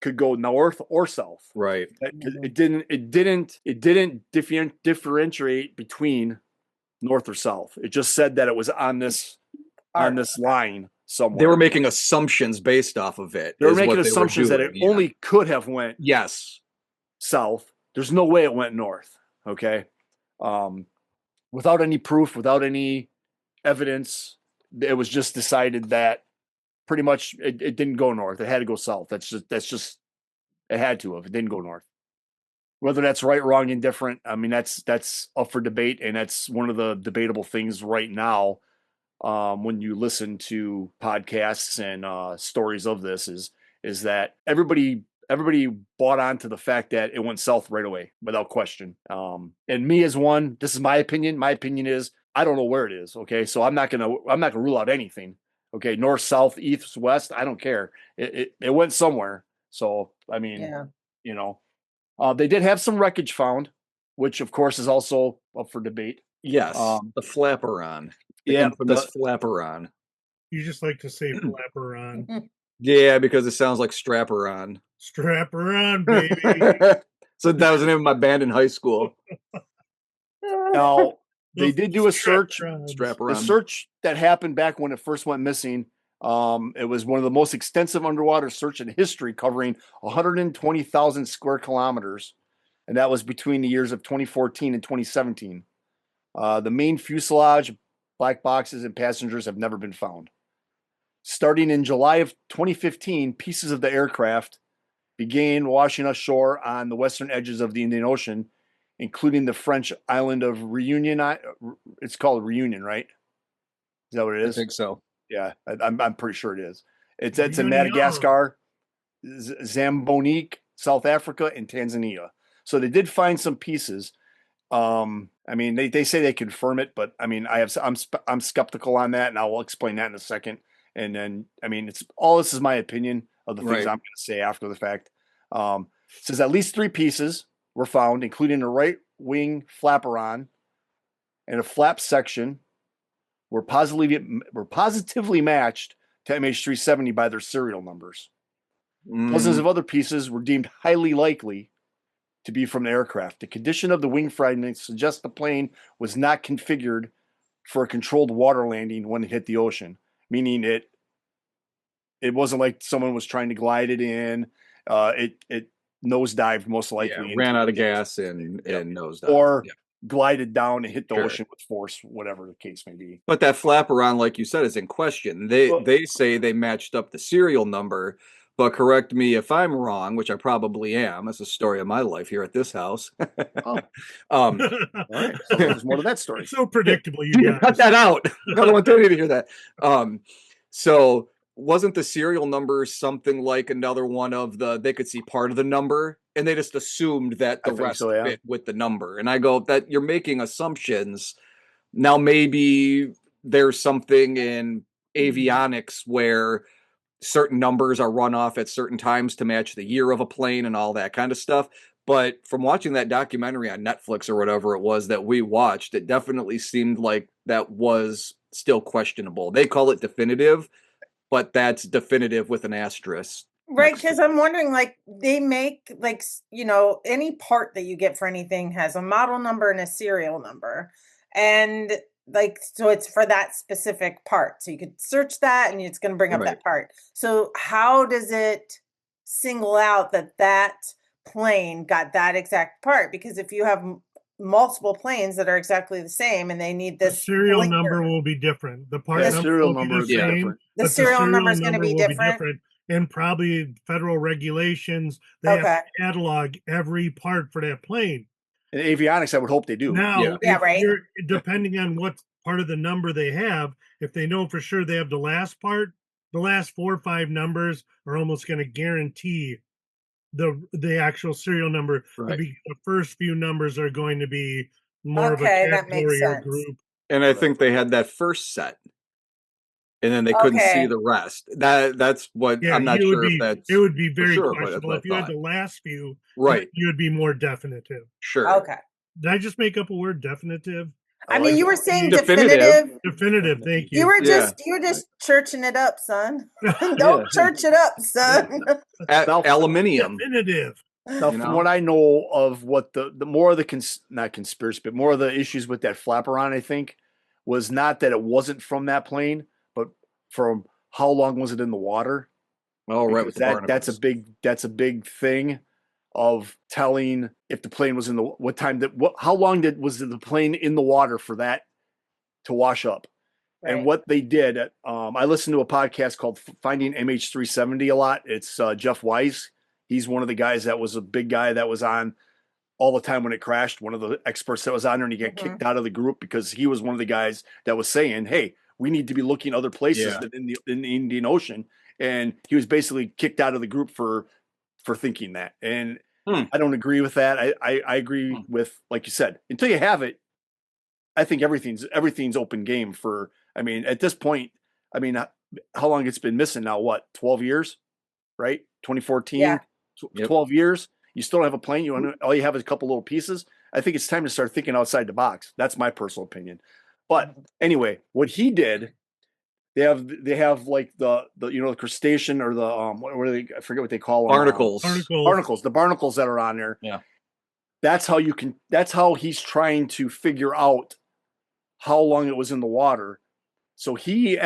could go north or south. Right. It didn't differentiate between north or south. It just said that it was on this line somewhere. They were making assumptions based off of it. They were making assumptions that it only could have went south. There's no way it went north. Okay. Without any proof, without any evidence, it was just decided that pretty much it didn't go north. It had to go south. That's just it had to have. It didn't go north. Whether that's right, wrong, indifferent, I mean, that's up for debate, and that's one of the debatable things right now. When you listen to podcasts and stories of this, is that everybody bought onto the fact that it went south right away without question. And me as one, this is my opinion. My opinion is I don't know where it is. Okay, so I'm not gonna rule out anything. Okay, north, south, east, west, I don't care. It went somewhere. So I mean, they did have some wreckage found, which of course is also up for debate. Yes, the flaperon. The infamous flaperon. You just like to say flaperon. Yeah, because it sounds like strapper-on. Strapper-on, baby. So that was the name of my band in high school. Now, they did do a search. Strap-a-ron. The search that happened back when it first went missing, it was one of the most extensive underwater search in history, covering 120,000 square kilometers. And that was between the years of 2014 and 2017. The main fuselage, black boxes, and passengers have never been found. Starting in July of 2015, pieces of the aircraft began washing ashore on the western edges of the Indian Ocean, including the French island of Reunion. It's called Reunion, right? Is that what it is? I think so. Yeah, I'm pretty sure it is. It's in Madagascar, Zambonique, South Africa, and Tanzania. So they did find some pieces. I mean, they say they confirm it, but I mean, I'm skeptical on that, and I will explain that in a second. And then, I mean, this is my opinion of the things I'm going to say after the fact. It says at least 3 pieces were found, including a right wing flaperon and a flap section were positively matched to MH370 by their serial numbers. Dozens of other pieces were deemed highly likely to be from the aircraft. The condition of the wing fragments suggests the plane was not configured for a controlled water landing when it hit the ocean, meaning it wasn't like someone was trying to glide it in. It nosedived most likely. Ran out of gas and nosedived. Or glided down and hit the ocean with force, whatever the case may be. But that flaperon, like you said, is in question. They say they matched up the serial number, but correct me if I'm wrong, which I probably am. That's the story of my life here at this house. All right. So there's more to that story. It's so predictable, you guys. Cut that out. I don't want anybody to hear that. So wasn't the serial number something like another one of they could see part of the number and they just assumed that the rest fit with the number? And I go, that you're making assumptions. Now maybe there's something in avionics where certain numbers are run off at certain times to match the year of a plane and all that kind of stuff. But from watching that documentary on Netflix or whatever it was that we watched, it definitely seemed like that was still questionable. They call it definitive, but that's definitive with an asterisk. Right, because I'm wondering, like, they make, like, any part that you get for anything has a model number and a serial number. And, like, so it's for that specific part. So you could search that and it's going to bring up that part. So how does it single out that plane got that exact part, because if you have multiple planes that are exactly the same and they need this the serial blinker, number will be different. The part number serial will be number the same, the but serial number is going to be will different. And probably federal regulations, they have to catalog every part for that plane. In avionics, I would hope they do. Now, right. you're depending on what part of the number they have, if they know for sure they have the last part, the last 4 or 5 numbers are almost going to guarantee the actual serial number. Right. The first few numbers are going to be more of a category or group. And I think they had that first set, and then they couldn't see the rest. That's what I'm not sure if that's. It would be very sure, questionable if you had the last few. Right. You would be more definitive. Sure. Okay. Did I just make up a word, definitive? I mean, you were saying definitive. Definitive. Thank you. You were just churching it up, son. Don't church it up, son. Aluminium. Definitive. Now, from what I know of what the more of the not conspiracy, but more of the issues with that flaperon, I think, was not that it wasn't from that plane, but from how long was it in the water? Oh, right. With the barnacles. That's a big thing of telling if the plane was in the how long was the plane in the water for that to wash up. Right. And what they did, I listened to a podcast called Finding MH370 a lot. It's Jeff Weiss. He's one of the guys that was a big guy that was on all the time when it crashed, one of the experts that was on there, and he got kicked out of the group because he was one of the guys that was saying, hey, we need to be looking other places than in the Indian Ocean. And he was basically kicked out of the group for thinking that. And I don't agree with that. I agree with, like you said, until you have it, I think everything's open game for, I mean, at this point, I mean, how long it's been missing now? What, 12 years, right? 2014, 12 years. You still don't have a plane. All you have is a couple little pieces. I think it's time to start thinking outside the box. That's my personal opinion. But anyway, what he did, they have like the the crustacean or the what are they? I forget what they call them. Barnacles. The barnacles that are on there. Yeah. That's how he's trying to figure out how long it was in the water. So you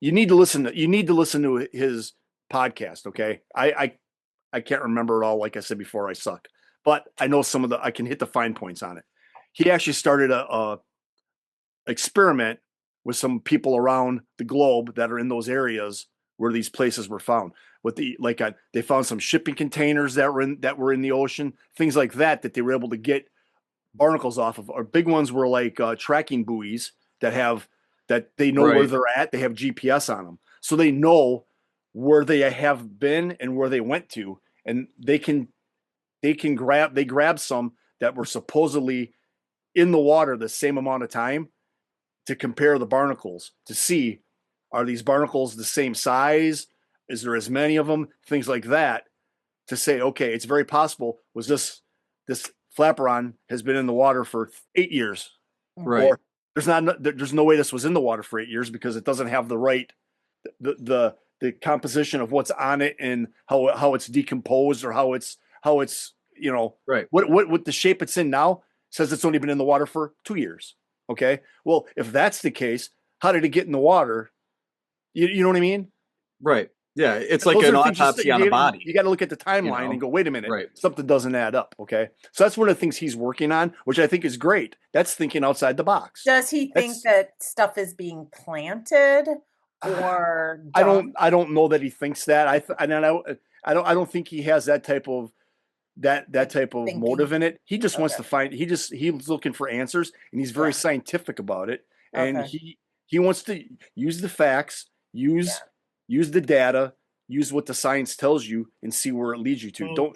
need to listen to his podcast. Okay. I can't remember it all. Like I said before, I suck, but I know I can hit the fine points on it. He actually started a experiment with some people around the globe that are in those areas where these places were found. They found some shipping containers that were in the ocean, things like that they were able to get barnacles off of. Our big ones were like tracking buoys that they know where they're at. They have GPS on them, so they know where they have been and where they went to, and they grab some that were supposedly in the water the same amount of time to compare the barnacles to see, are these barnacles the same size? Is there as many of them? Things like that, to say, okay, it's very possible was this flaperon has been in the water for 8 years. Right. Or there's no way this was in the water for 8 years because it doesn't have the right, the composition of what's on it and how it's decomposed or how it's right. What the shape it's in now says it's only been in the water for 2 years. Okay. Well, if that's the case, how did it get in the water? You know what I mean? Right. Yeah. It's like an autopsy on a body. You got to look at the timeline and go, wait a minute, something doesn't add up. Okay. So that's one of the things he's working on, which I think is great. That's thinking outside the box. Does he think that stuff is being planted or I don't know that he thinks that. I don't think he has that type of thinking. Motive in it. He just wants to find, he's looking for answers, and he's very scientific about it. And he wants to use the facts, use the data, use what the science tells you, and see where it leads you to. Well,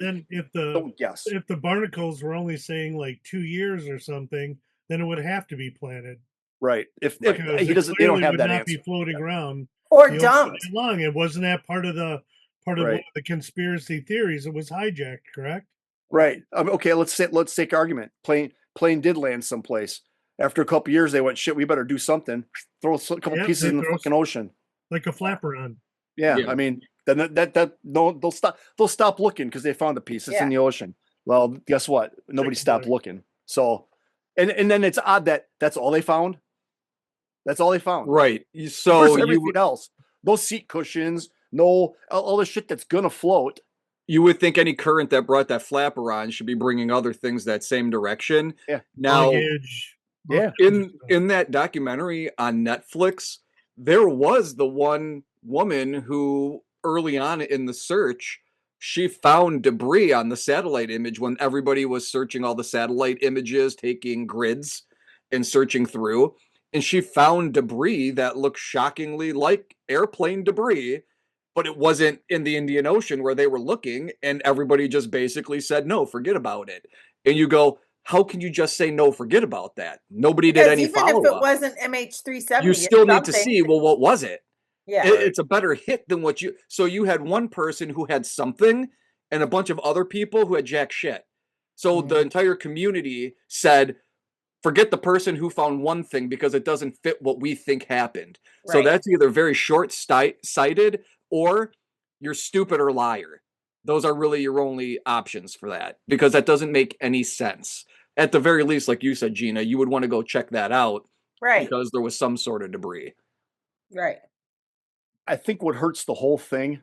don't guess. If the barnacles were only saying like 2 years or something, then it would have to be planted. Right. If he doesn't, they don't have that answer. Be floating around or dumped. Long. It wasn't that part of one of the conspiracy theories. It was hijacked, correct? Right. Okay. Let's take argument. Plane did land someplace. After a couple years, they went, shit, we better do something. Throw a couple pieces in the fucking ocean. Like a flaperon. Yeah. I mean, then they'll stop looking because they found a piece. It's in the ocean. Well, guess what? Nobody stopped looking. So, and then it's odd that that's all they found. That's all they found. Right. So everything else, no seat cushions, no all the shit that's gonna float. you would think any current that brought that flapper on should be bringing other things that same direction. Yeah. Now, luggage. Yeah. In that documentary on Netflix, there was the one woman who early on in the search, she found debris on the satellite image when everybody was searching all the satellite images, taking grids and searching through. And she found debris that looked shockingly like airplane debris, but it wasn't in the Indian Ocean where they were looking. And everybody just basically said, no, forget about it. And you go, how can you just say no, forget about that? Nobody did any even if it follow-up. wasn't MH370, You still need to see, well, what was it? Yeah. It's a better hit than what you. So you had one person who had something and a bunch of other people who had jack shit. So the entire community said, forget the person who found one thing because it doesn't fit what we think happened. Right. So that's either very short-sighted or you're stupid or liar. Those are really your only options for that, because that doesn't make any sense. At the very least, like you said, Gina, you would want to go check that out, right? Because there was some sort of debris. Right. I think what hurts the whole thing,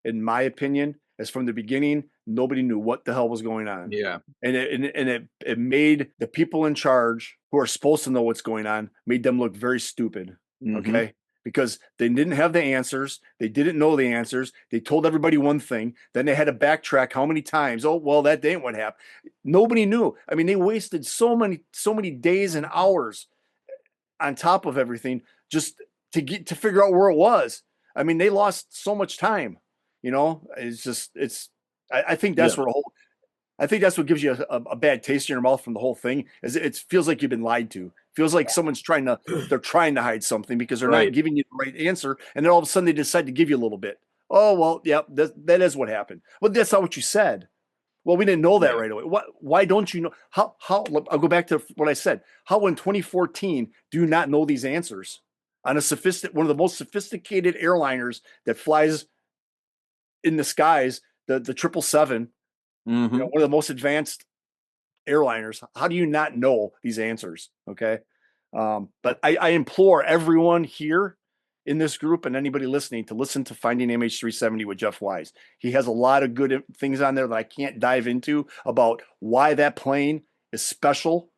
in my opinion, is from the beginning, nobody knew what the hell was going on. Yeah. And it made the people in charge, who are supposed to know what's going on, made them look very stupid. Okay. Because they didn't have the answers. They didn't know the answers. They told everybody one thing. Then they had to backtrack how many times. Oh, well, that ain't what happened. Nobody knew. I mean, they wasted so many days and hours on top of everything just to figure out where it was. I mean, they lost so much time. I think that's I think that's what gives you a bad taste in your mouth from the whole thing. Is it feels like you've been lied to. Feels like someone's trying to hide something because they're not giving you the right answer, and then all of a sudden they decide to give you a little bit. Oh well, yeah, that is what happened. Well, that's not what you said. Well, we didn't know that right away. Why don't you know? How? I'll go back to what I said. How in 2014 do you not know these answers on one of the most sophisticated airliners that flies in the skies, the 777, one of the most advanced airliners? How do you not know these answers? Okay. But I implore everyone here in this group and anybody listening to listen to Finding MH370 with Jeff Wise. He has a lot of good things on there that I can't dive into about why that plane is special,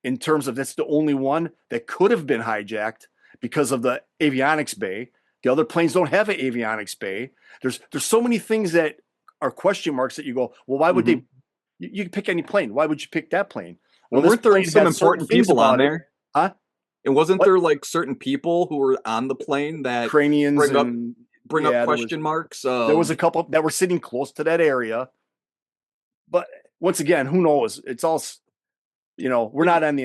in terms of that's the only one that could have been hijacked because of the avionics bay. The other planes don't have an avionics bay. There's so many things that are question marks that you go, well, why would they? You can pick any plane. Why would you pick that plane? Well, weren't there some important people on there? Huh? And wasn't there like certain people who were on the plane that cranians bring up question marks? There was a couple that were sitting close to that area. But once again, who knows? It's all, we're not on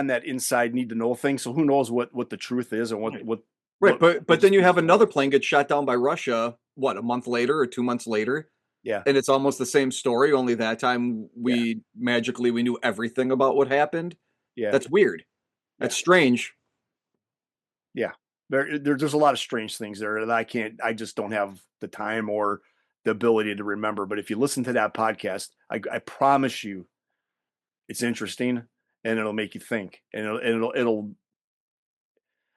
that inside need to know thing. So who knows what the truth is and what. Right, but then you have another plane get shot down by Russia. What, a month later or 2 months later? Yeah, and it's almost the same story. Only that time we knew everything about what happened. Yeah, that's weird. That's strange. Yeah, there's a lot of strange things there that I just don't have the time or the ability to remember. But if you listen to that podcast, I promise you, it's interesting and it'll make you think, and it'll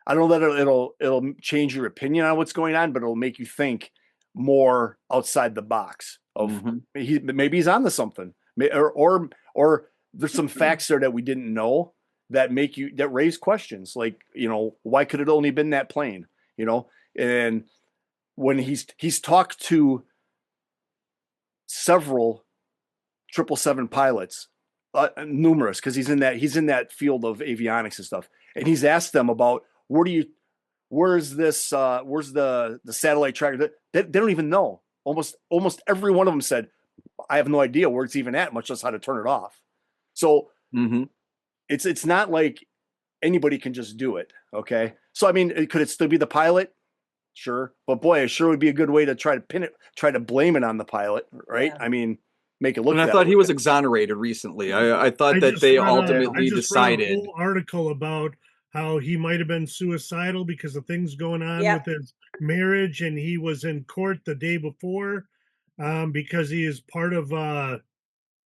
I don't know that it'll change your opinion on what's going on, but it'll make you think more outside the box of maybe he's onto something, or there's some facts there that we didn't know that raise questions, like, why could it only been that plane, and when he's talked to several 777 pilots, numerous, because he's in that field of avionics and stuff, and he's asked them about where's the satellite tracker. They don't even know. Almost every one of them said, I have no idea where it's even at, much less how to turn it off. So it's not like anybody can just do it. Okay. So, I mean, could it still be the pilot? Sure. But boy, it sure would be a good way to try to blame it on the pilot. Right. Yeah. I mean, make it look. And I thought he was exonerated recently. I thought that they ultimately decided. Read a whole article about how he might have been suicidal because of things going on with his marriage, and he was in court the day before because he is part of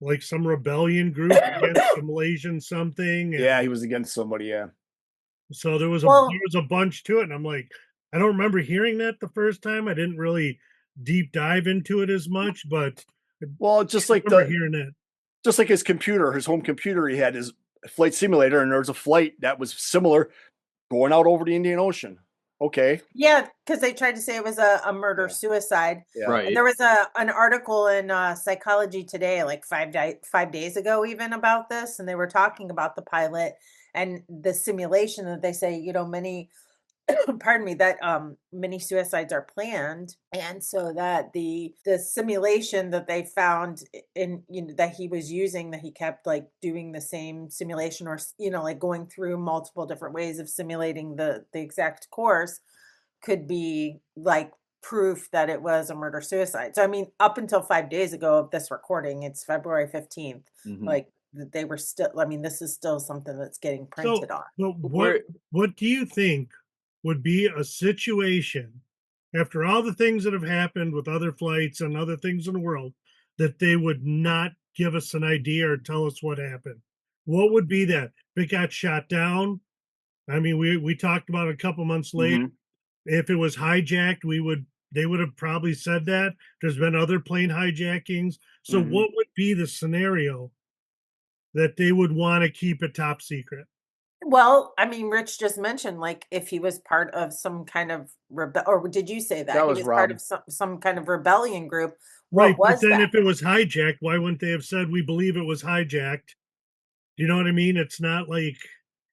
like some rebellion group against the Malaysian something. And he was against somebody. Yeah. So there was a bunch to it, and I'm like, I don't remember hearing that the first time. I didn't really deep dive into it as much, but well, just like hearing it. Just like his computer, his home computer, he had his flight simulator, and there was a flight that was similar going out over the Indian Ocean. Okay. Yeah, because they tried to say it was a murder-suicide. Yeah. Right. And there was an article in Psychology Today, like 5 days ago, even about this, and they were talking about the pilot and the simulation that they say, many pardon me, that many suicides are planned, and so that the simulation that they found in that he was using, that he kept like doing the same simulation, or like going through multiple different ways of simulating the exact course, could be like proof that it was a murder suicide. So I mean, up until 5 days ago of this recording, it's February 15th, like they were still, I mean, this is still something that's getting printed on. But what do you think would be a situation after all the things that have happened with other flights and other things in the world that they would not give us an idea or tell us what happened? What would be that? If it got shot down, I mean, we talked about it a couple months later. If it was hijacked, they would have probably said that. There's been other plane hijackings. So what would be the scenario that they would want to keep it top secret? Well, I mean, Rich just mentioned, like, if he was part of some kind of or did you say that? That he was was Rob. part of some kind of rebellion group? Right, What was but then that? if it was hijacked, why wouldn't they have said we believe it was hijacked? You know what I mean? It's not like,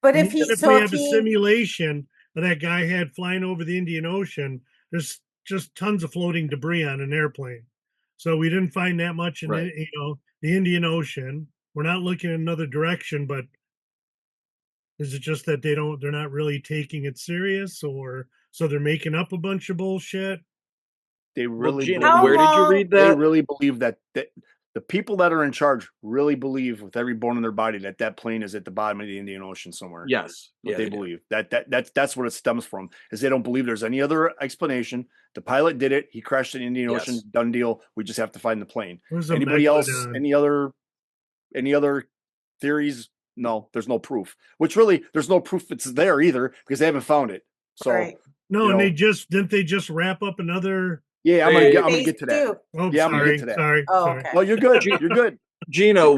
But even if we have a he, simulation that guy had flying over the Indian Ocean, there's just tons of floating debris on an airplane. So we didn't find that much in the Indian Ocean. We're not looking in another direction, but is it just that they're not really taking it serious, or so they're making up a bunch of bullshit? They really Gina, where did you read that? They really believe that the people that are in charge really believe with every bone in their body that plane is at the bottom of the Indian Ocean somewhere. Yes. What they believe. That's what it stems from, is they don't believe there's any other explanation. The pilot did it. He crashed in the Indian Ocean. Done deal. We just have to find the plane. Anybody else? Any other theories? No, there's no proof. Which really, there's no proof it's there either, because they haven't found it. So no, and didn't they just wrap up another? Yeah, I'm gonna get to that. Oh, yeah, sorry, I'm gonna get to that. Sorry. Okay. No, you're good. You're good. Gina,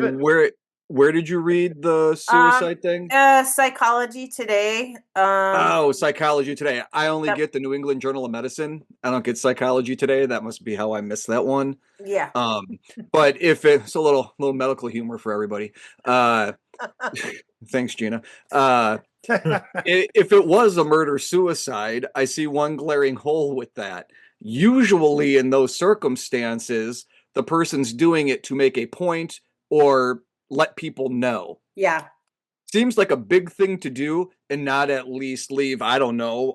where did you read the suicide thing? Psychology Today. Psychology Today. I only get the New England Journal of Medicine. I don't get Psychology Today. That must be how I missed that one. Yeah. But if it's a little medical humor for everybody. Thanks, Gina. If it was a murder suicide, I see one glaring hole with that. Usually in those circumstances, the person's doing it to make a point or let people know. Yeah. Seems like a big thing to do, and not at least leave, I don't know,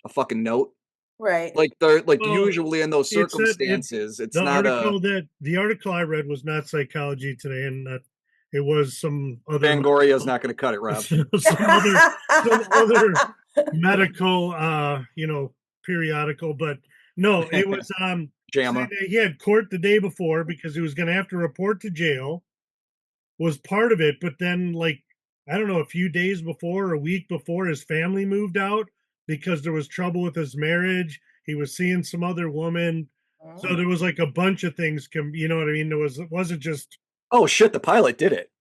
a fucking note. Right. Like they're usually in those circumstances, it's not the article I read was not Psychology Today, and it was some other. Fangoria's not going to cut it, Rob. some other medical, periodical, but no, it was JAMA. He had court the day before because he was going to have to report to jail. Was part of it, but then I don't know, a few days before, a week before, his family moved out because there was trouble with his marriage. He was seeing some other woman. So there was a bunch of things, you know what I mean? It wasn't just, oh shit, the pilot did it.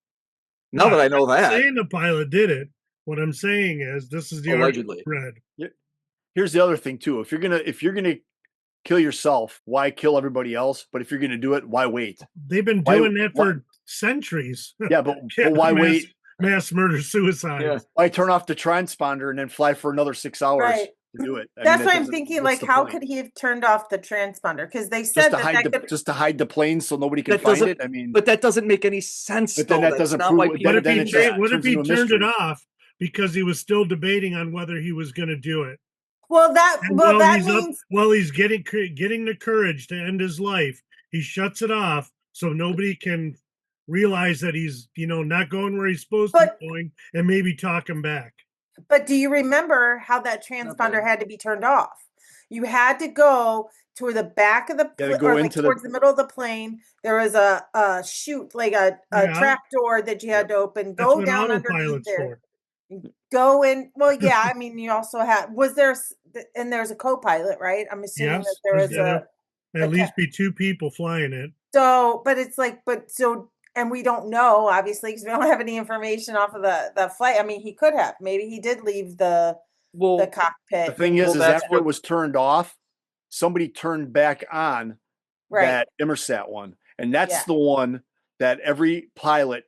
Now that I know that. I'm saying the pilot did it. What I'm saying is this is the allegedly read. Here's the other thing too. If you're gonna kill yourself, why kill everybody else? But if you're gonna do it, why wait? They've been doing that for centuries. Yeah, but why wait? Mass murder, suicide. Yeah. Why turn off the transponder and then fly for another 6 hours to do it? That's what I'm thinking. How could he have turned off the transponder? Because they said just to hide the plane so nobody can find it. I mean, but that doesn't make any sense. But then that doesn't prove. What if he turned it off because he was still debating on whether he was going to do it? Well, that means while he's getting the courage to end his life, he shuts it off so nobody can realize that he's not going where he's supposed to be going, and maybe talk him back. But do you remember how that transponder had to be turned off? You had to go to the back of the towards the middle of the plane. There was a chute, like a trap door that you had to open. Go down underneath there. Go in. Well, yeah. I mean, you also had. There's a co-pilot, right? I'm assuming that there was At least be 2 people flying it. So, but it's like, and we don't know, obviously, because we don't have any information off of the flight. I mean, he could have. Maybe he did leave the cockpit. The thing is after it was turned off, somebody turned back on that Immersat one. And that's the one that every pilot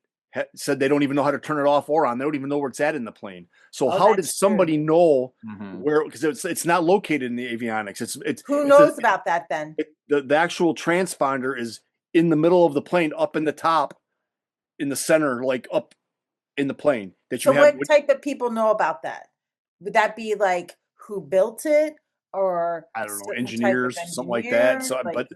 said they don't even know how to turn it off or on. They don't even know where it's at in the plane. So how did somebody know where? Because it's not located in the avionics. It's who knows about that then? The actual transponder is in the middle of the plane, up in the top, in the center, like up in the plane. So what type of people know about that? Would that be like who built it, or I don't know, engineers, something like that? So, but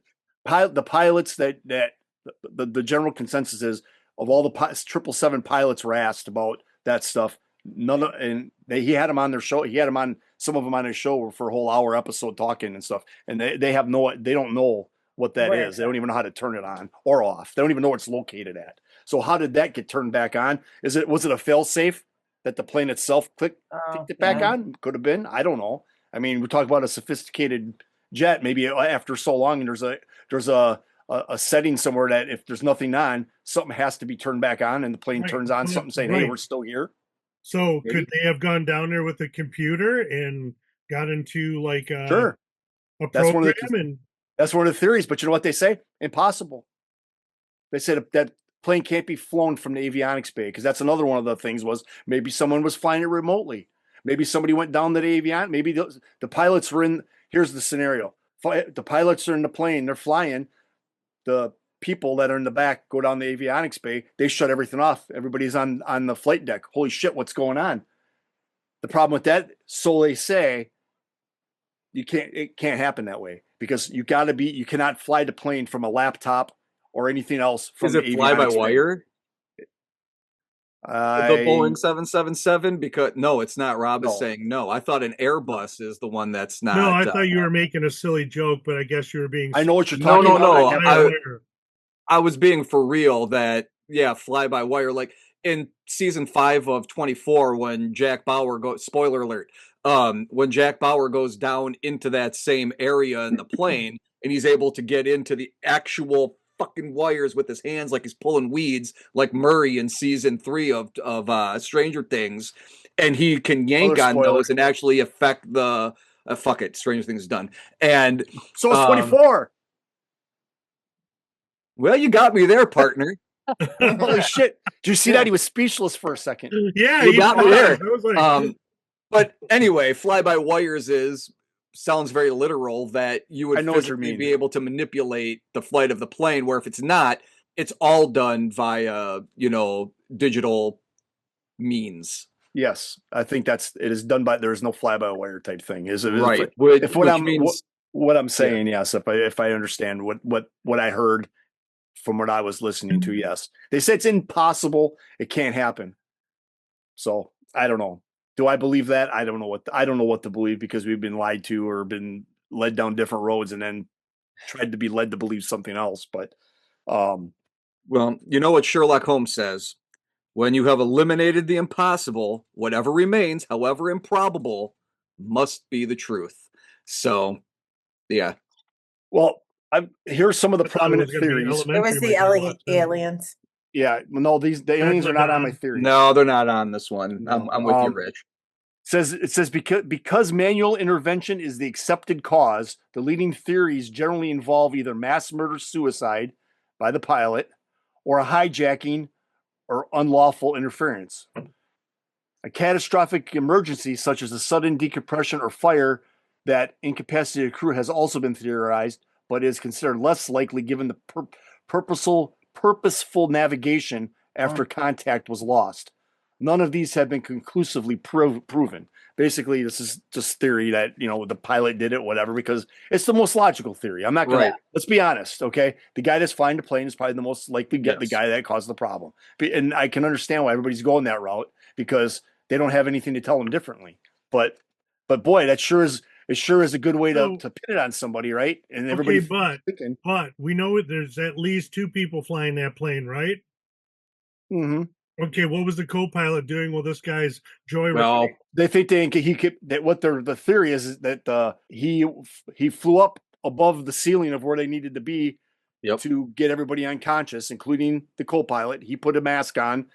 the pilots that the general consensus is of all the 777 pilots were asked about that stuff. He had them on their show. He had them on, some of them on his show for a whole hour episode talking and stuff. And they don't know what that is. They don't even know how to turn it on or off. They don't even know where it's located at. So how did that get turned back on? Was it a fail safe that the plane itself kicked it back on? Could have been. I don't know. I mean, we talk about a sophisticated jet. Maybe after so long, and there's a setting somewhere that if there's nothing on, something has to be turned back on, and the plane turns on something saying, "Hey, we're still here." So could they have gone down there with a computer and got into like a program? That's one of the theories. But you know what they say? Impossible. They said that plane can't be flown from the avionics bay, because that's another one of the things was maybe someone was flying it remotely. Maybe somebody went down to the avionics. Maybe the pilots were in. Here's the scenario: the pilots are in the plane, they're flying. The people that are in the back go down the avionics bay. They shut everything off. Everybody's on the flight deck. Holy shit, what's going on? The problem with that, so they say, it can't happen that way, because you cannot fly the plane from a laptop or anything else. Is it fly by wire? The Boeing 777? Because no, it's not. Rob is saying no. I thought an Airbus is the one that's not. No, I thought you were making a silly joke, but I guess you were being. I know what you're talking about. No. I was being for real. That fly by wire. Like in season 5 of 24, when Jack Bauer goes. Spoiler alert. When Jack Bauer goes down into that same area in the plane, and he's able to get into the actual fucking wires with his hands like he's pulling weeds, like Murray in season 3 of Stranger Things, and he can yank on those and actually affect the fuck it, Stranger Things is done. And so it's 24. Well, you got me there, partner. Holy shit. Did you see that? He was speechless for a second. Yeah, you got me there. But anyway, fly by wires sounds very literal, that you would physically be able to manipulate the flight of the plane, where if it's not, it's all done via, digital means. Yes, I think it is done by, there is no fly by wire type thing. Is it right? What I'm saying, yes, if I understand what I heard from what I was listening to, yes. They said it's impossible, it can't happen. So I don't know. Do I believe that? I don't know what to believe, because we've been lied to or been led down different roads and then tried to be led to believe something else. But well, you know what Sherlock Holmes says: when you have eliminated the impossible, whatever remains, however improbable, must be the truth. So, yeah. Well, here's some of the prominent theories. It was the aliens. Yeah, no, the aliens are not on my theory. No, they're not on this one. I'm with you, Rich. It says because manual intervention is the accepted cause, the leading theories generally involve either mass murder-suicide by the pilot or a hijacking or unlawful interference. A catastrophic emergency, such as a sudden decompression or fire that incapacitated a crew, has also been theorized, but is considered less likely given the purposeful navigation after contact was lost. None of these have been conclusively proven. Basically, this is just theory that, the pilot did it, whatever, because it's the most logical theory. I'm not going to, let's be honest, okay? The guy that's flying the plane is probably the most likely the guy that caused the problem. And I can understand why everybody's going that route, because they don't have anything to tell them differently. But boy, it sure is a good way to pin it on somebody, right? And everybody. But we know there's at least 2 people flying that plane, right? Mm-hmm. Okay, what was the co-pilot doing while this guy's joyriding? Well, they think the theory is that he flew up above the ceiling of where they needed to be to get everybody unconscious, including the co-pilot. He put a mask on.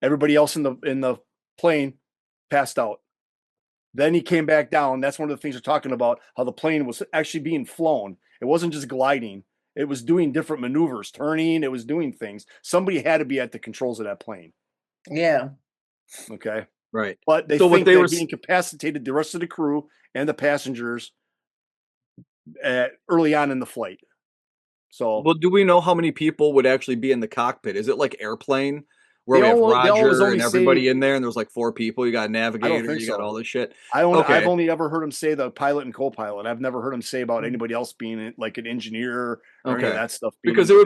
Everybody else in the plane passed out. Then he came back down. That's one of the things they're talking about, how the plane was actually being flown. It wasn't just gliding. It was doing different maneuvers, turning. It was doing things. Somebody had to be at the controls of that plane. Yeah. Okay. Right. But they think they were incapacitated the rest of the crew and the passengers early on in the flight. So, well, do we know how many people would actually be in the cockpit? Is it like airplane where we have Roger and everybody in there, and there's like 4 people? You got a navigator, you got all this shit. I've only ever heard him say the pilot and co-pilot. I've never heard him say about anybody else being like an engineer or any of that stuff. Because it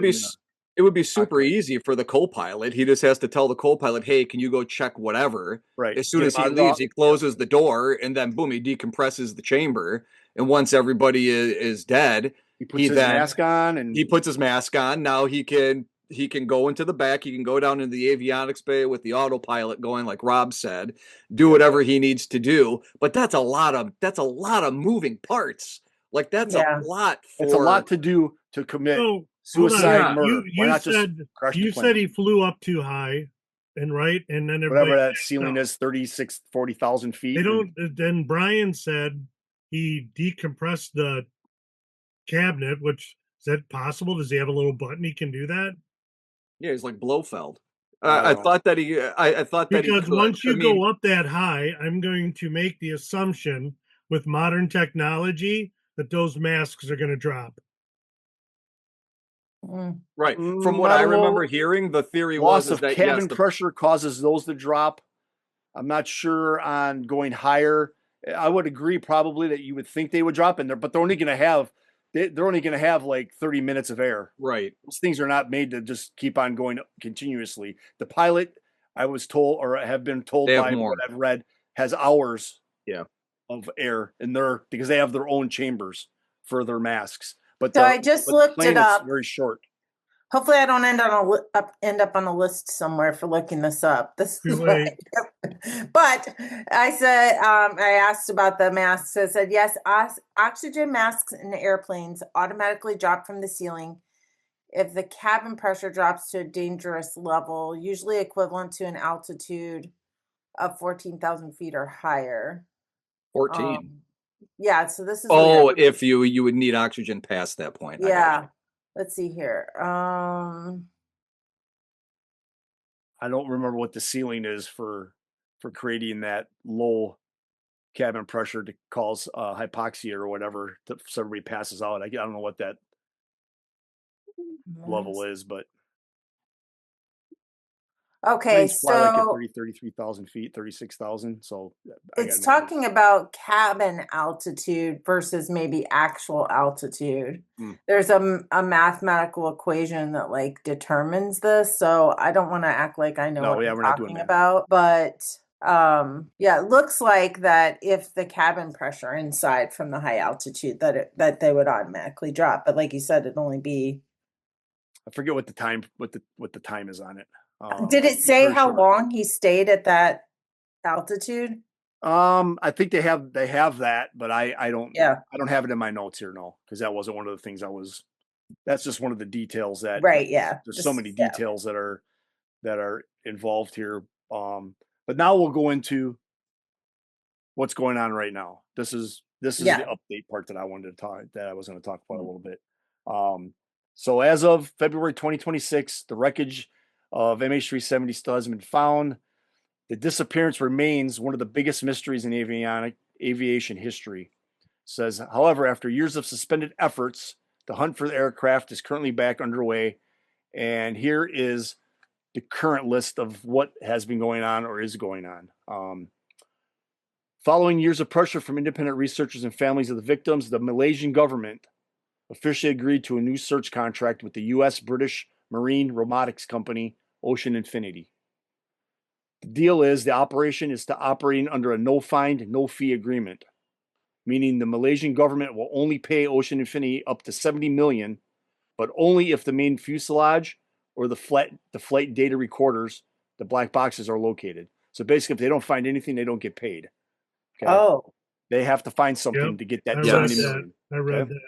would be super easy for the co-pilot. He just has to tell the co-pilot, "Hey, can you go check whatever?" Right. As soon as he leaves, he closes the door, and then boom, he decompresses the chamber. And once everybody is dead, he puts his mask on, and he puts his mask on. Now he can go into the back. He can go down into the avionics bay with the autopilot going, like Rob said, do whatever he needs to do. But that's a lot of moving parts. Like that's a lot. It's a lot to do to commit suicide, murder. You said he flew up too high, and then whatever that ceiling is, 40,000 feet. They don't. Then Brian said he decompressed the cabinet, which is that possible? Does he have a little button he can do that? Yeah, he's like Blofeld. I thought that because once you go up that high, I'm going to make the assumption with modern technology that those masks are going to drop. Right. From what I remember hearing, the theory was that cabin pressure causes those to drop. I'm not sure on going higher. I would agree probably that you would think they would drop in there, but they're only going to have like 30 minutes of air. Right. Those things are not made to just keep on going continuously. The pilot, I was told or have been told by what I've read, has hours of air in there because they have their own chambers for their masks. But I just looked it up. It's very short. Hopefully, I don't end up on a list somewhere for looking this up. This is but I said I asked about the masks. I said yes. Oxygen masks in airplanes automatically drop from the ceiling if the cabin pressure drops to a dangerous level, usually equivalent to an altitude of 14,000 feet or higher. 14. Yeah, so this is if you would need oxygen past that point. Yeah. Let's see here. I don't remember what the ceiling is for creating that low cabin pressure to cause hypoxia or whatever so everybody passes out. I don't know what that level is, but okay, fly like at 33,000 feet, 36,000. So it's talking about cabin altitude versus maybe actual altitude. There's a mathematical equation that like determines this. So I don't want to act like I know what I'm talking about, but it looks like that if the cabin pressure inside from the high altitude that they would automatically drop. But like you said, it'd only be. I forget what the time is on it. Did it say how long he stayed at that altitude? I think they have that, but I don't have it in my notes here, no, because that wasn't one of the things that's just one of the details that there's so many details that are involved here. But now we'll go into what's going on right now. This is the update part that I was going to talk about a little bit. So as of February 2026, the wreckage of MH370 still hasn't been found. The disappearance remains one of the biggest mysteries in aviation history. Says, however, after years of suspended efforts, the hunt for the aircraft is currently back underway. And here is the current list of what has been going on or is going on. Following years of pressure from independent researchers and families of the victims, the Malaysian government officially agreed to a new search contract with the U.S. British Marine Robotics company, Ocean Infinity. The deal is the operation is to operating under a no-find, no-fee agreement, meaning the Malaysian government will only pay Ocean Infinity up to $70 million, but only if the main fuselage or the flight data recorders, the black boxes, are located. So basically, if they don't find anything, they don't get paid. Okay? Oh. They have to find something to get that $70 million. I read that.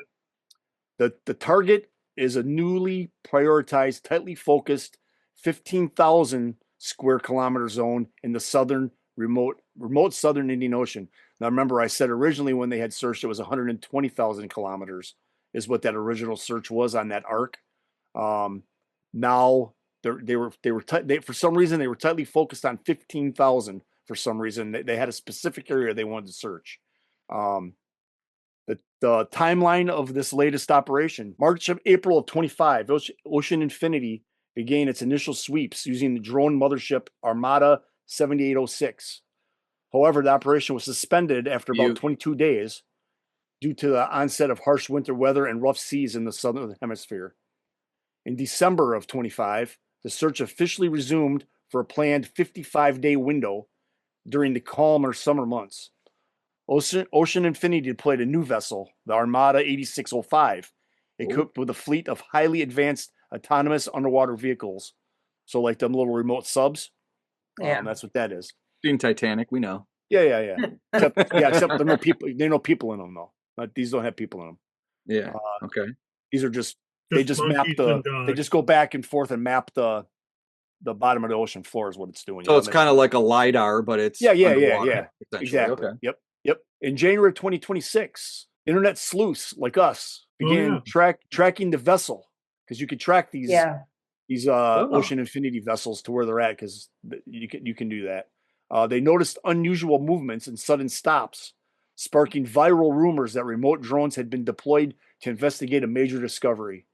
The target is a newly prioritized, tightly focused 15,000 square kilometer zone in the remote southern Indian Ocean. Now, remember, I said originally when they had searched, it was 120,000 kilometers is what that original search was on that arc. Now for some reason they were tightly focused on 15,000 for some reason. They had a specific area they wanted to search. The timeline of this latest operation, April of 25, Ocean Infinity began its initial sweeps using the drone mothership Armada 7806. However, the operation was suspended after about 22 days due to the onset of harsh winter weather and rough seas in the southern hemisphere. In December of 25, the search officially resumed for a planned 55-day window during the calmer summer months. Ocean Infinity deployed a new vessel, the Armada 8605, equipped with a fleet of highly advanced autonomous underwater vehicles. So like them little remote subs. Yeah. That's what that is. Seen Titanic, we know. Yeah. Except there are no people. There are no people in them though. These don't have people in them. Yeah. Okay. These are they just map they just go back and forth and map the bottom of the ocean floor is what it's doing. So it's kind of like a LiDAR, but it's yeah. Exactly. Okay. Yep. In January of 2026, internet sleuths like us began tracking the vessel because you could track these Ocean Infinity vessels to where they're at because you can do that. They noticed unusual movements and sudden stops, sparking viral rumors that remote drones had been deployed to investigate a major discovery.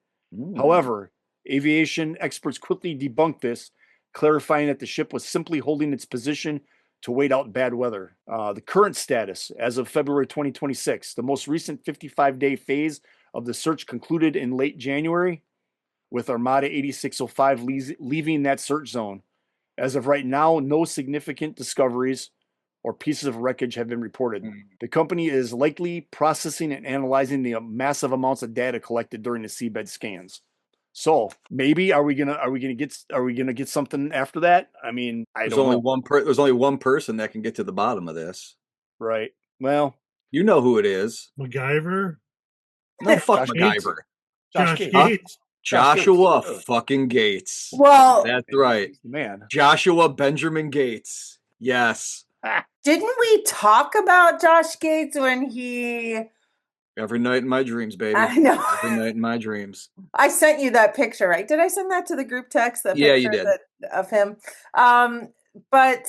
However, aviation experts quickly debunked this, clarifying that the ship was simply holding its position to wait out bad weather. The current status, as of February 2026, the most recent 55-day phase of the search concluded in late January, with Armada 8605 leaving that search zone. As of right now, no significant discoveries or pieces of wreckage have been reported. The company is likely processing and analyzing the massive amounts of data collected during the seabed scans. So maybe are we gonna get something after that? I mean, there's only one person that can get to the bottom of this. Right. Well, you know who it is. MacGyver. No, fuck MacGyver. Josh Gates. Joshua fucking Gates. Well, that's right, man. Joshua Benjamin Gates. Yes. Didn't we talk about Josh Gates when he? Every night in my dreams, baby. I know. Every night in my dreams. I sent you that picture, right? Did I send that to the group text? Yeah, you did. Of him. But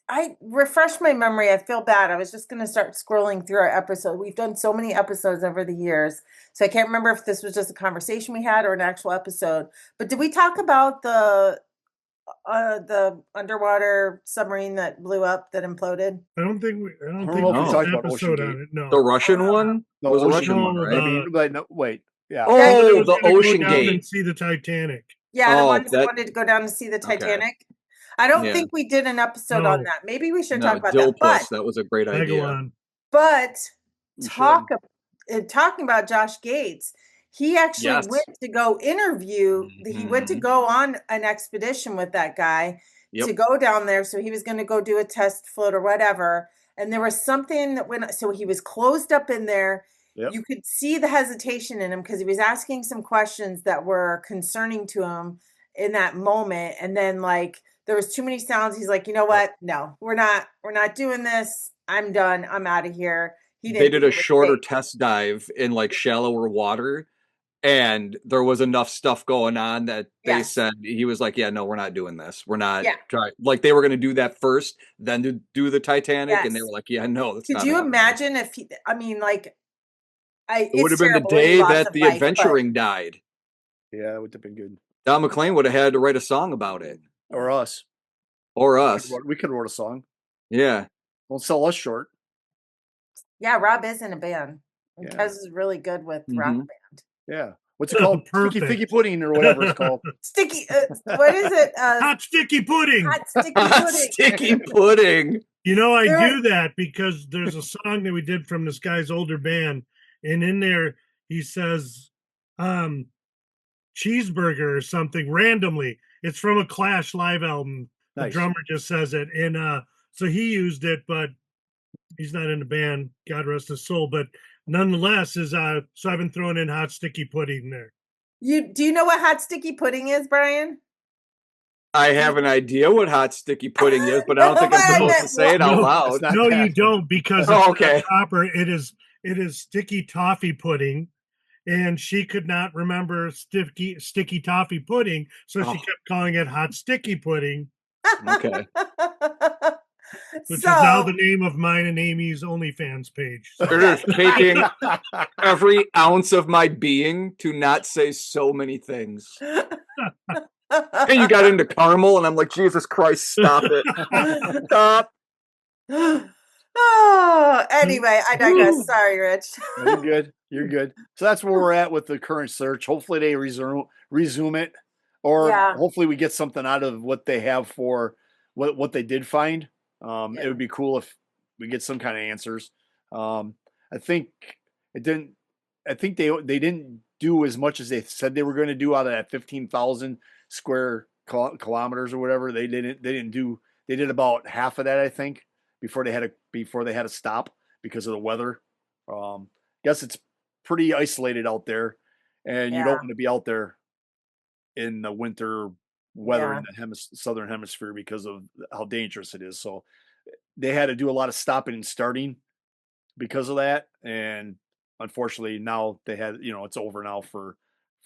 I refreshed my memory. I feel bad. I was just going to start scrolling through our episode. We've done so many episodes over the years. So I can't remember if this was just a conversation we had or an actual episode. But did we talk about the underwater submarine that blew up, that imploded? I don't think we talked about episode on it. No. The Russian one? No, was a Russian one, right? No, wait. Yeah. Oh, the Ocean Gate. And see the Titanic. Yeah, the ones that wanted to go down to see the Titanic. Okay. I don't think we did an episode on that. Maybe we should talk about that. But that was a great idea. But talking about Josh Gates, he actually went to go interview. He went to go on an expedition with that guy to go down there. So he was going to go do a test float or whatever. And there was something that so he was closed up in there. Yep. You could see the hesitation in him because he was asking some questions that were concerning to him in that moment. And then there was too many sounds. He's like, you know what? No, we're not doing this. I'm done. I'm out of here. They did a shorter test dive in shallower water, and there was enough stuff going on that they said he was like, yeah, no, we're not doing this. We're not trying. They were going to do that first, then to do the Titanic, and they were like, yeah, no. Could you imagine if he? I mean, it would have been the day that the adventuring died. Yeah, that would have been good. Don McLean would have had to write a song about it. Or us. We could write a song. Yeah. Don't sell us short. Yeah, Rob is in a band. Kez is really good with rock band. Yeah. What's it called? Sticky pudding or whatever it's called. Sticky. What is it? Hot sticky pudding. Hot sticky pudding. Hot sticky pudding. You know, I do that because there's a song that we did from this guy's older band, and in there he says, cheeseburger or something randomly. It's from a Clash live album. Nice. The drummer just says it, and so he used it, but he's not in the band. God rest his soul. But nonetheless, is so I've been throwing in hot sticky pudding there. Do you know what hot sticky pudding is, Brian? I have an idea what hot sticky pudding is, but I don't think I'm supposed to say it out loud. No, you don't, because it's not proper. It is sticky toffee pudding, and she could not remember sticky toffee pudding, so she kept calling it hot sticky pudding. Okay. Which is now the name of mine and Amy's OnlyFans page. So. It is taking every ounce of my being to not say so many things. And you got into caramel, and I'm like, Jesus Christ, stop it. Stop. Oh, anyway, I digress. Sorry, Rich. No, you're good. You're good. So that's where we're at with the current search. Hopefully they resume it, or hopefully we get something out of what they have for what they did find. It would be cool if we get some kind of answers. I think it didn't. I think they didn't do as much as they said they were going to do out of that 15,000 square kilometers or whatever. They didn't do. They did about half of that, I think, before they had to stop because of the weather. Guess it's pretty isolated out there, and you don't want to be out there in the winter weather in the southern hemisphere because of how dangerous it is. So they had to do a lot of stopping and starting because of that, and unfortunately now they had, it's over now for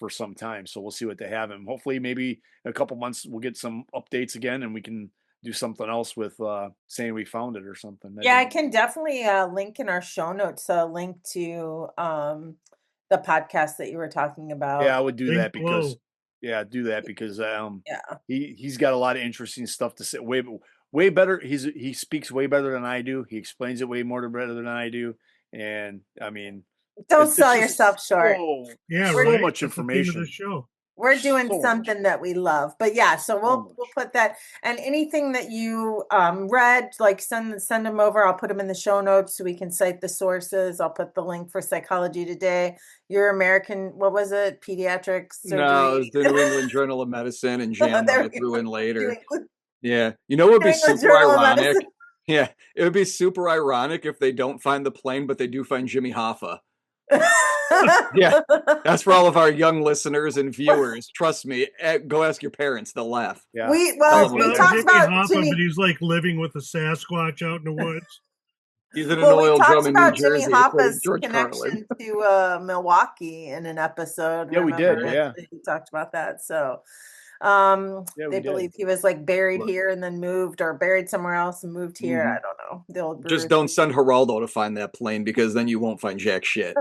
some time. So we'll see what they have, and hopefully maybe in a couple months we'll get some updates again and we can do something else with saying we found it or something. I can definitely link in our show notes a link to the podcast that you were talking about. Yeah, I would do that because he's got a lot of interesting stuff to say. Way better. He speaks way better than I do. He explains it way more better than I do. And I mean, don't sell yourself short. So much information. The show. We're doing something that we love, but so we'll put that, and anything that you read, like send them over. I'll put them in the show notes so we can cite the sources. I'll put the link for Psychology Today. Your American, what was it? Pediatric surgery. No, it was the New England Journal of Medicine and Jam I threw in later. Yeah, what would be super ironic? Yeah, it would be super ironic if they don't find the plane, but they do find Jimmy Hoffa. Yeah, that's for all of our young listeners and viewers. Trust me, go ask your parents; they'll laugh. Yeah, we talked about Hoffa, but he's like living with a Sasquatch out in the woods. He's in an oil drum in New Jersey. Jimmy Hoffa's connection to Milwaukee in an episode. Yeah, we did. Yeah, we talked about that. So, they believe he was like buried here and then moved, or buried somewhere else and moved here. I don't know. Just don't send Geraldo to find that plane, because then you won't find jack shit.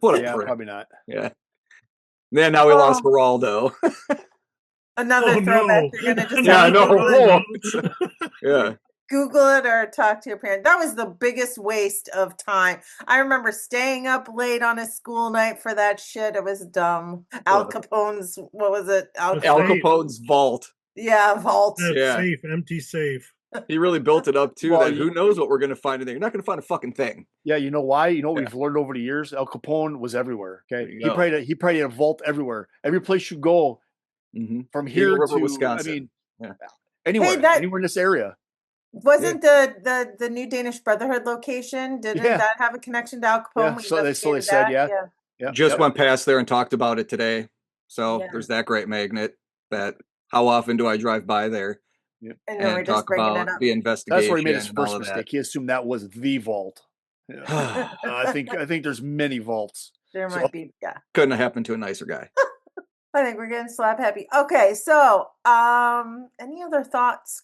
Probably not. Yeah. Then now we lost Geraldo. Another throwback. No. You're gonna just yeah. Google it or talk to your parent. That was the biggest waste of time. I remember staying up late on a school night for that shit. It was dumb. Al Capone's, what was it? Al Capone's vault. Yeah, vault. Safe, empty safe. He really built it up too. That who knows what we're going to find in there? You're not going to find a fucking thing. Yeah, you know why? You know what we've learned over the years? Al Capone was everywhere. Okay, he probably had a vault everywhere. Every place you go, from here to Wisconsin. Anywhere in this area. Wasn't the New Danish Brotherhood location? Didn't that have a connection to Al Capone? Yeah, so they said, yeah. Just went past there and talked about it today. So there's that great magnet. That how often do I drive by there? Yeah. And talk about the investigation. That's where he made his first mistake. He assumed that was the vault. Yeah. I think there's many vaults. There might be. Yeah. Couldn't have happened to a nicer guy. I think we're getting slap happy. Okay, so any other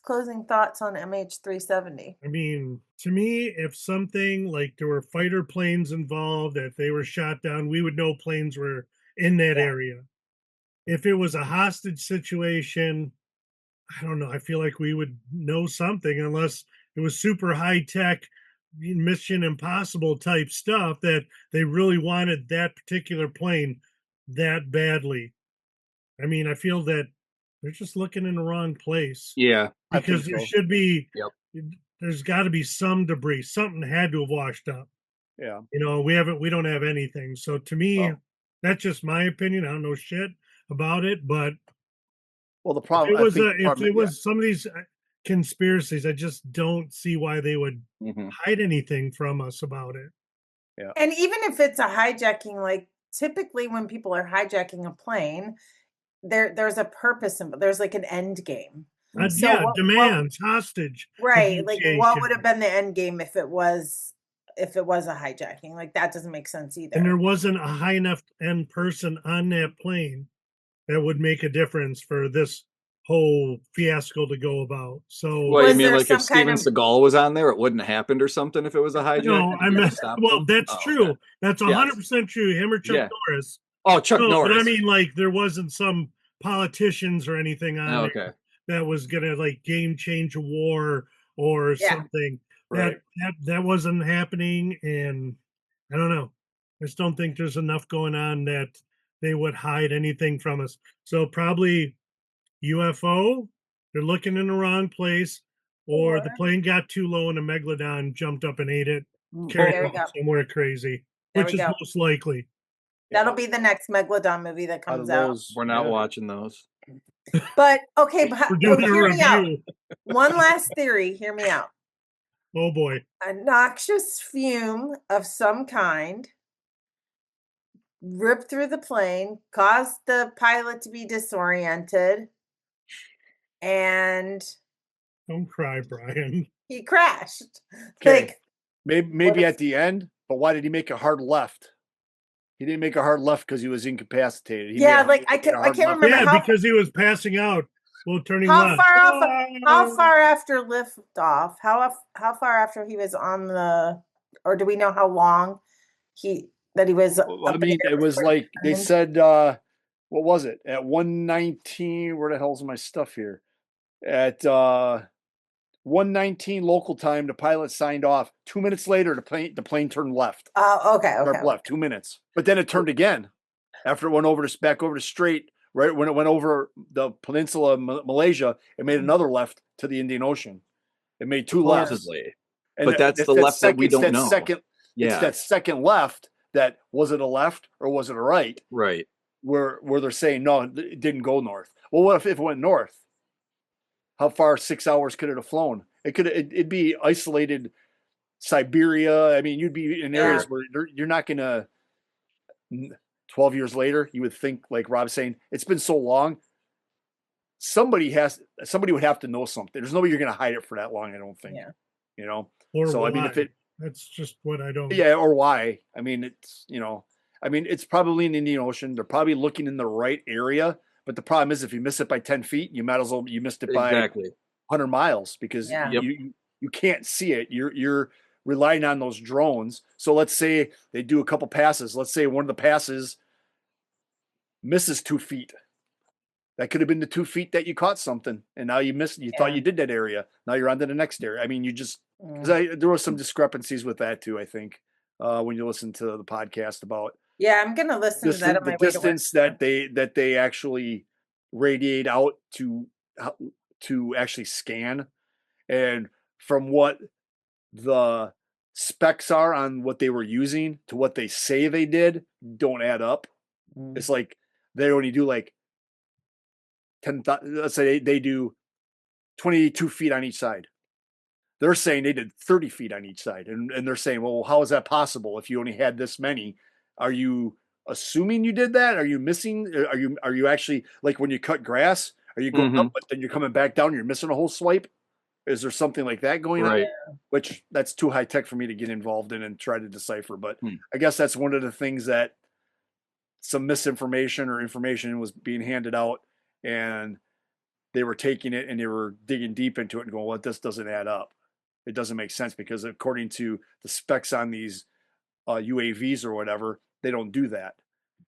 closing thoughts on MH370? I mean, to me, if something like there were fighter planes involved, if they were shot down, we would know planes were in that area. If it was a hostage situation, I don't know. I feel like we would know something, unless it was super high tech, Mission Impossible type stuff that they really wanted that particular plane that badly. I mean, I feel that they're just looking in the wrong place. Yeah. Because there should be, there's got to be some debris. Something had to have washed up. Yeah. We don't have anything. So to me, that's just my opinion. I don't know shit about it, but the problem if it was some of these conspiracies, I just don't see why they would hide anything from us about it. Yeah. And even if it's a hijacking, like typically when people are hijacking a plane, there's a purpose and there's like an end game. So demands, hostage. Right. Like what would have been the end game if it was a hijacking? Like that doesn't make sense either. And there wasn't a high enough end person on that plane that would make a difference for this whole fiasco to go about. So, well, you mean like if Steven Seagal was on there, it wouldn't have happened or something if it was a hijack? No, I meant, well, that's true. Okay. That's 100% true. Him or Chuck Norris. Oh, Chuck Norris. But I mean, like, there wasn't some politicians or anything on there that was gonna like game change a war or something. Right. That wasn't happening, and I don't know. I just don't think there's enough going on that they would hide anything from us. So probably UFO, they're looking in the wrong place, or the plane got too low and a megalodon jumped up and ate it, carried it somewhere crazy, which is most likely. That'll be the next megalodon movie that comes out. We're not watching those. But okay, hear me out. One last theory. Hear me out. Oh boy. A noxious fume of some kind ripped through the plane, caused the pilot to be disoriented, and don't cry, Brian. He crashed. Okay. Like, maybe at the end, but why did he make a hard left? He didn't make a hard left because he was incapacitated. I can't remember. Yeah, because he was passing out. Well, turning left. How far after liftoff? How far after he was on the? Or do we know how long he was? I mean, it was like they said. What was it? At 1:19? Where the hell's my stuff here? At 1:19 local time, the pilot signed off. 2 minutes later, the plane turned left. Okay. Left 2 minutes, but then it turned again after it went back over to straight. Right when it went over the peninsula of Malaysia, it made another left to the Indian Ocean. It made two lefts. But that's the left that we don't know. It's that second left that was it a left or was it a right? Right. Where they're saying no, it didn't go north. Well, what if it went north? How far 6 hours could it have flown? It'd be isolated Siberia. I mean, you'd be in areas where you're not gonna. 12 years later, you would think, like Rob's saying, it's been so long. Somebody would have to know something. There's nobody you're going to hide it for that long, I don't think. Yeah. You know? Or so, why? I mean, that's just what I don't. Yeah, or why? I mean, it's probably in the Indian Ocean. They're probably looking in the right area. But the problem is if you miss it by 10 feet, you might as well, you missed it by 100 miles because you can't see it. You're relying on those drones. So let's say they do a couple passes. Let's say one of the passes misses 2 feet. That could have been the 2 feet that you caught something, and now you missed. You thought you did that area. Now you're on to the next area. I mean, you just there was some discrepancies with that too. I think when you listen to the podcast about I'm gonna listen to that on my way to work. The distance that they actually radiate out to actually scan, and from what the specs are on what they were using to what they say they did don't add up. It's like they only do like 10. Let's say they do 22 feet on each side. They're saying they did 30 feet on each side, and they're saying, well, how is that possible if you only had this many? Are you assuming you did that? Are you missing? Are you actually, like when you cut grass? Are you going up, but then you're coming back down? And you're missing a whole swipe. Is there something like that going on? Which that's too high tech for me to get involved in and try to decipher. But I guess that's one of the things that some misinformation or information was being handed out, and they were taking it and they were digging deep into it and going, well, this doesn't add up. It doesn't make sense because according to the specs on these UAVs or whatever, they don't do that.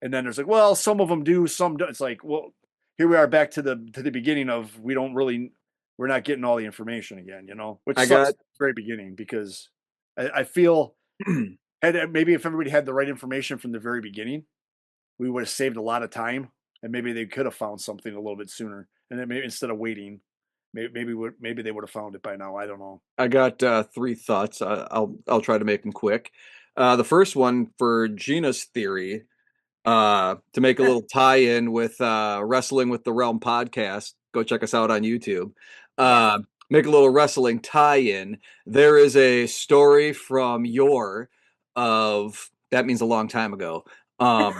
And then there's like, well, some of them do, some don't. It's like, well, here we are back to the beginning of we're not getting all the information again, which sucks at the very beginning because I feel maybe if everybody had the right information from the very beginning, we would have saved a lot of time, and maybe they could have found something a little bit sooner. And then maybe instead of waiting, maybe they would have found it by now. I don't know. I got 3 thoughts. I'll try to make them quick. The first one for Gina's theory, to make a little tie-in with Wrestling with the Realm podcast. Go check us out on YouTube. Make a little wrestling tie-in. There is a story from of, that means a long time ago, of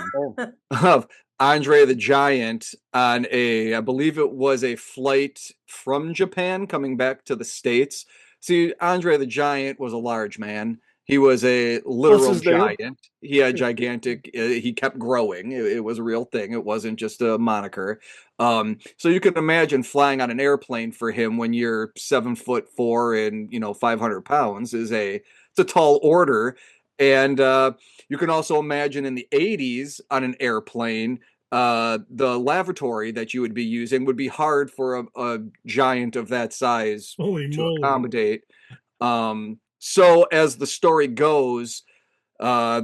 Andre the Giant on I believe it was a flight from Japan coming back to the States. See, Andre the Giant was a large man. He was a literal giant. He had gigantic, he kept growing. It was a real thing. It wasn't just a moniker. So you can imagine flying on an airplane for him when you're 7'4" and 500 pounds it's a tall order. And you can also imagine in the 80s on an airplane, the lavatory that you would be using would be hard for a giant of that size to accommodate. So as the story goes, I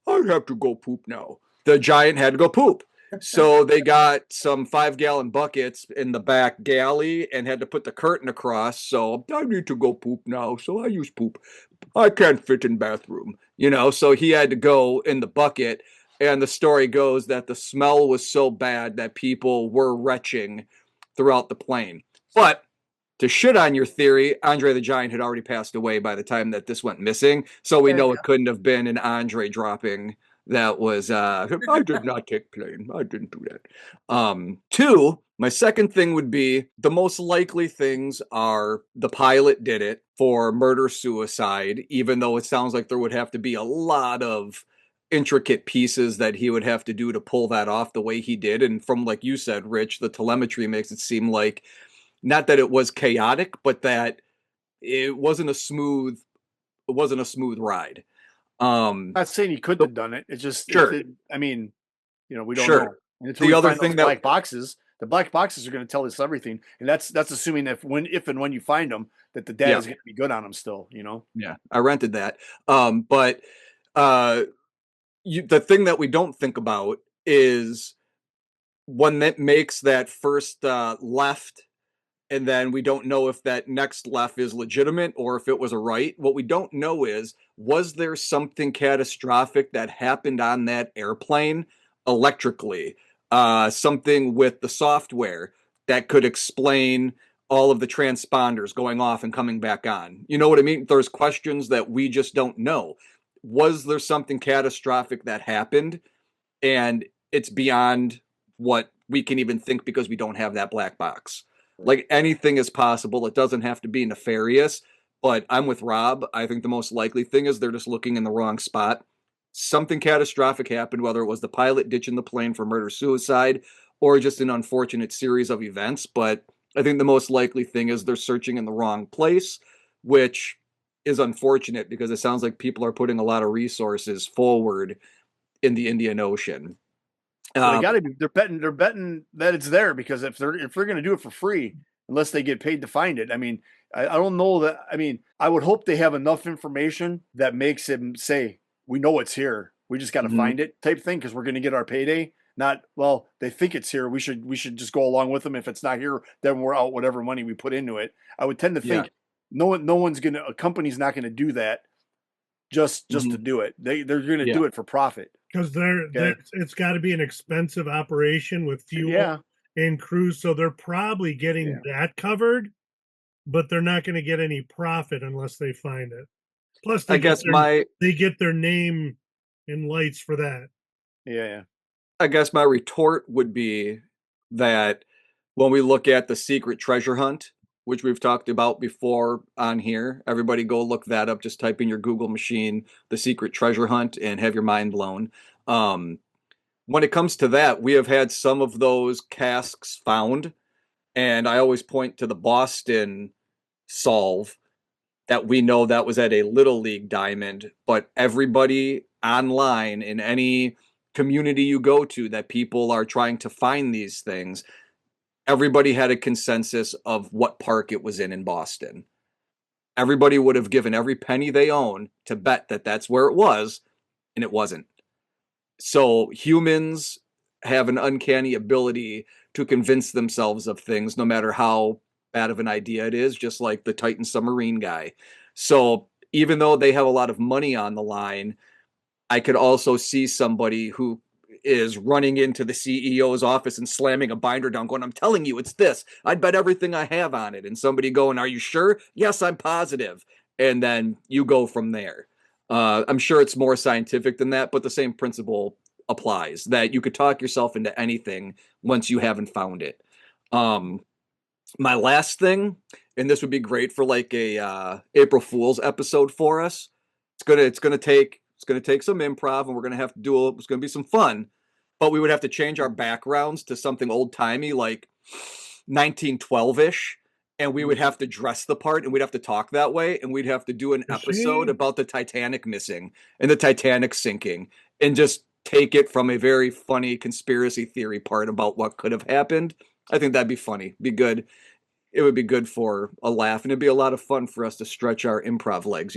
have to go poop now. The giant had to go poop. So they got some 5-gallon buckets in the back galley and had to put the curtain across. So I need to go poop now. So I use poop. I can't fit in bathroom, so he had to go in the bucket. And the story goes that the smell was so bad that people were retching throughout the plane. But to shit on your theory, Andre the Giant had already passed away by the time that this went missing. So we know it couldn't have been an Andre dropping. That was, I did not take plane. I didn't do that. Two, my second thing would be the most likely things are the pilot did it for murder-suicide, even though it sounds like there would have to be a lot of intricate pieces that he would have to do to pull that off the way he did. And from, like you said, Rich, the telemetry makes it seem like not that it was chaotic, but that it wasn't a smooth ride. Not saying he couldn't have done it. It's just, sure. we don't know. And until the we other find thing those black boxes, the black boxes are going to tell us everything, and that's assuming if and when you find them, that the data is going to be good on them still. Yeah, I rented that. But the thing that we don't think about is one that makes that first left, and then we don't know if that next left is legitimate or if it was a right. What we don't know is, was there something catastrophic that happened on that airplane electrically? Something with the software that could explain all of the transponders going off and coming back on. You know what I mean? There's questions that we just don't know. Was there something catastrophic that happened? And it's beyond what we can even think because we don't have that black box. Like, anything is possible. It doesn't have to be nefarious, but I'm with Rob. I think the most likely thing is they're just looking in the wrong spot. Something catastrophic happened, whether it was the pilot ditching the plane for murder-suicide or just an unfortunate series of events. But I think the most likely thing is they're searching in the wrong place, which is unfortunate because it sounds like people are putting a lot of resources forward in the Indian Ocean. Well, they got to be. They're betting that it's there, because if they're going to do it for free, unless they get paid to find it. I mean, I don't know that. I mean, I would hope they have enough information that makes him say, "We know it's here. We just got to find it," type thing, because we're going to get our payday. Not, well, they think it's here. We should just go along with them. If it's not here, then we're out whatever money we put into it. I would tend to think a company's not going to do that just to do it. They're going to do it for profit. Because it's got to be an expensive operation with fuel and crew, so they're probably getting that covered, but they're not going to get any profit unless they find it. Plus, they get their name and lights for that. Yeah. I guess my retort would be that when we look at the secret treasure hunt, which we've talked about before on here, everybody go look that up. Just type in your Google machine, the secret treasure hunt, and have your mind blown. When it comes to that, we have had some of those casks found, and I always point to the Boston solve that we know that was at a Little League diamond, but everybody online in any community you go to that people are trying to find these things, everybody had a consensus of what park it was in Boston. Everybody would have given every penny they own to bet that that's where it was, and it wasn't. So humans have an uncanny ability to convince themselves of things, no matter how bad of an idea it is, just like the Titan submarine guy. So even though they have a lot of money on the line, I could also see somebody who is running into the CEO's office and slamming a binder down going, "I'm telling you, it's this. I'd bet everything I have on it." And somebody going, "Are you sure?" "Yes, I'm positive." And then you go from there. I'm sure it's more scientific than that, but the same principle applies, that you could talk yourself into anything once you haven't found it. My last thing, and this would be great for like a April Fool's episode for us. It's gonna take some improv, and we're gonna have to do it's gonna be some fun, but we would have to change our backgrounds to something old timey, like 1912-ish, and we would have to dress the part, and we'd have to talk that way, and we'd have to do an episode about the Titanic missing and the Titanic sinking, and just take it from a very funny conspiracy theory part about what could have happened. I think that'd be funny, be good. It would be good for a laugh, and it'd be a lot of fun for us to stretch our improv legs.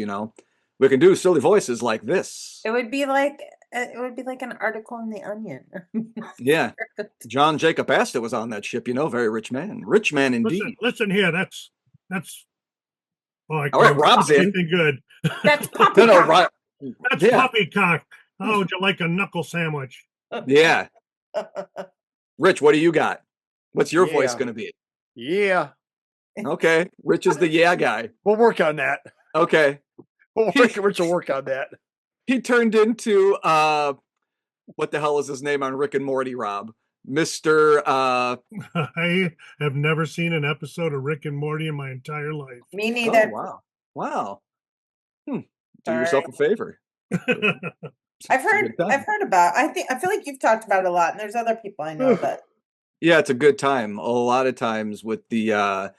We can do silly voices like this. It would be like an article in the Onion. Yeah, John Jacob Astor was on that ship. Very rich man indeed. Listen here, that's. All right, Rob's in. Good. That's poppycock. That's poppycock. How would you like a knuckle sandwich? Yeah. Rich, what do you got? What's your voice going to be? Yeah. Okay. Rich is the yeah guy. We'll work on that. Okay. Rich will work on that. He turned into what the hell is his name on Rick and Morty, Rob? Mr. I have never seen an episode of Rick and Morty in my entire life. Me neither. Oh, wow. Do yourself a favor. I've heard about. I feel like you've talked about it a lot, and there's other people I know that. Yeah, it's a good time. A lot of times with the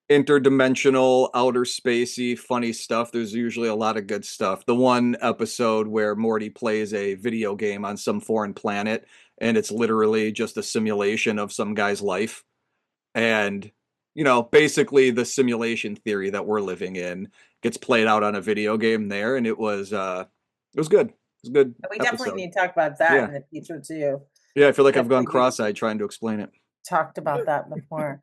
interdimensional, outer spacey, funny stuff, there's usually a lot of good stuff. The one episode where Morty plays a video game on some foreign planet, and it's literally just a simulation of some guy's life. And, basically the simulation theory that we're living in gets played out on a video game there, and it was good. It was good. We definitely need to talk about that in the future too. Yeah, I feel like I've gone cross-eyed trying to explain it. Talked about that before.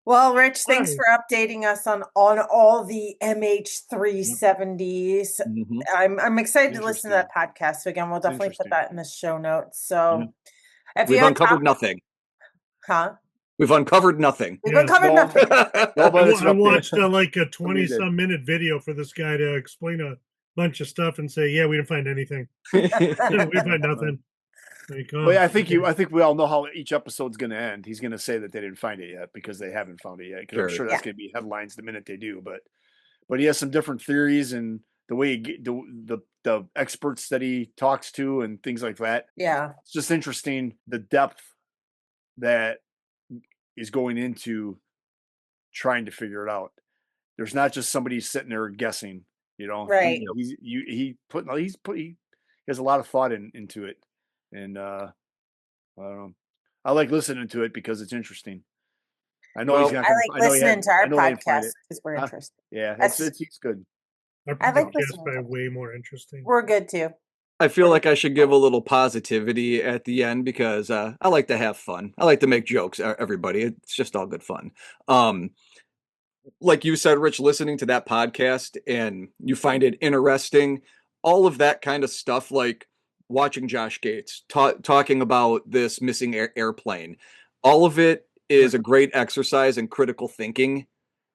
Well, Rich, thanks for updating us on all the MH370s. Mm-hmm. I'm excited to listen to that podcast. So again, we'll definitely put that in the show notes. So we've uncovered nothing. Huh? We've uncovered nothing. We've uncovered nothing. I watched like a 20-some minute video for this guy to explain a bunch of stuff and say, yeah, we didn't find anything. We find nothing. Well, I think we all know how each episode's going to end. He's going to say that they didn't find it yet because they haven't found it yet. Because I'm sure that's going to be headlines the minute they do. But he has some different theories, and the way the experts that he talks to and things like that. Yeah, it's just interesting the depth that is going into trying to figure it out. There's not just somebody sitting there guessing. Right? He has a lot of thought into it. And I don't know. I like listening to it because it's interesting. I know he's not. I like listening to our podcast because we're interested. Yeah, it's good. I like listening. Way more interesting. We're good too. I feel like I should give a little positivity at the end because I like to have fun. I like to make jokes. Everybody, it's just all good fun. Like you said, Rich, listening to that podcast and you find it interesting. All of that kind of stuff, like watching Josh Gates talking about this missing airplane, all of it is a great exercise in critical thinking.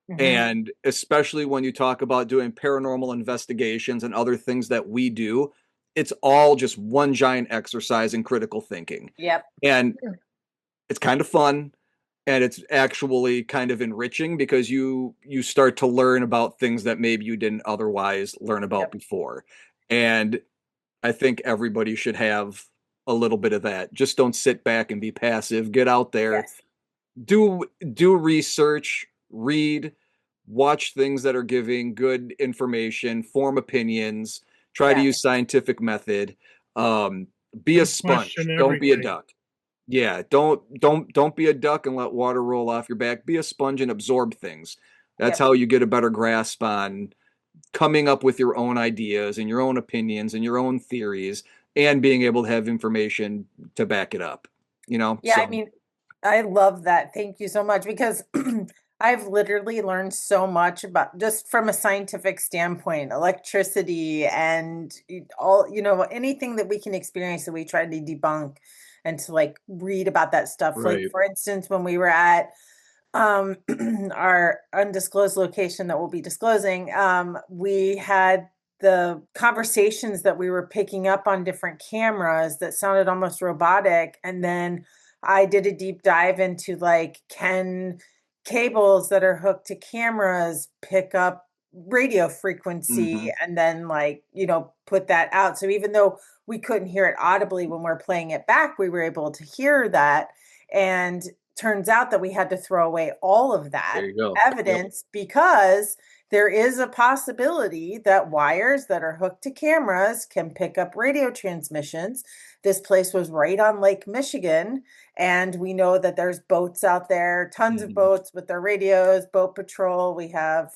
Mm-hmm. And especially when you talk about doing paranormal investigations and other things that we do, it's all just one giant exercise in critical thinking. Yep. And it's kind of fun, and it's actually kind of enriching because you start to learn about things that maybe you didn't otherwise learn about before. And I think everybody should have a little bit of that. Just don't sit back and be passive. Get out there, do research, read, watch things that are giving good information, form opinions, try to use scientific method. Be a sponge. Don't be a duck. Yeah, don't be a duck and let water roll off your back. Be a sponge and absorb things. That's how you get a better grasp on coming up with your own ideas and your own opinions and your own theories and being able to have information to back it up, Yeah, so. I mean, I love that. Thank you so much because I've literally learned so much about just from a scientific standpoint, electricity and all, anything that we can experience that we try to debunk and to read about that stuff. Right. Like, for instance, when we were at our undisclosed location that we'll be disclosing, we had the conversations that we were picking up on different cameras that sounded almost robotic. And then I did a deep dive into like, can cables that are hooked to cameras pick up radio frequency and then like, put that out. So even though we couldn't hear it audibly when we're playing it back, we were able to hear that. And turns out that we had to throw away all of that evidence because there is a possibility that wires that are hooked to cameras can pick up radio transmissions. This place was right on Lake Michigan, and we know that there's boats out there, tons of boats with their radios, boat patrol. We have,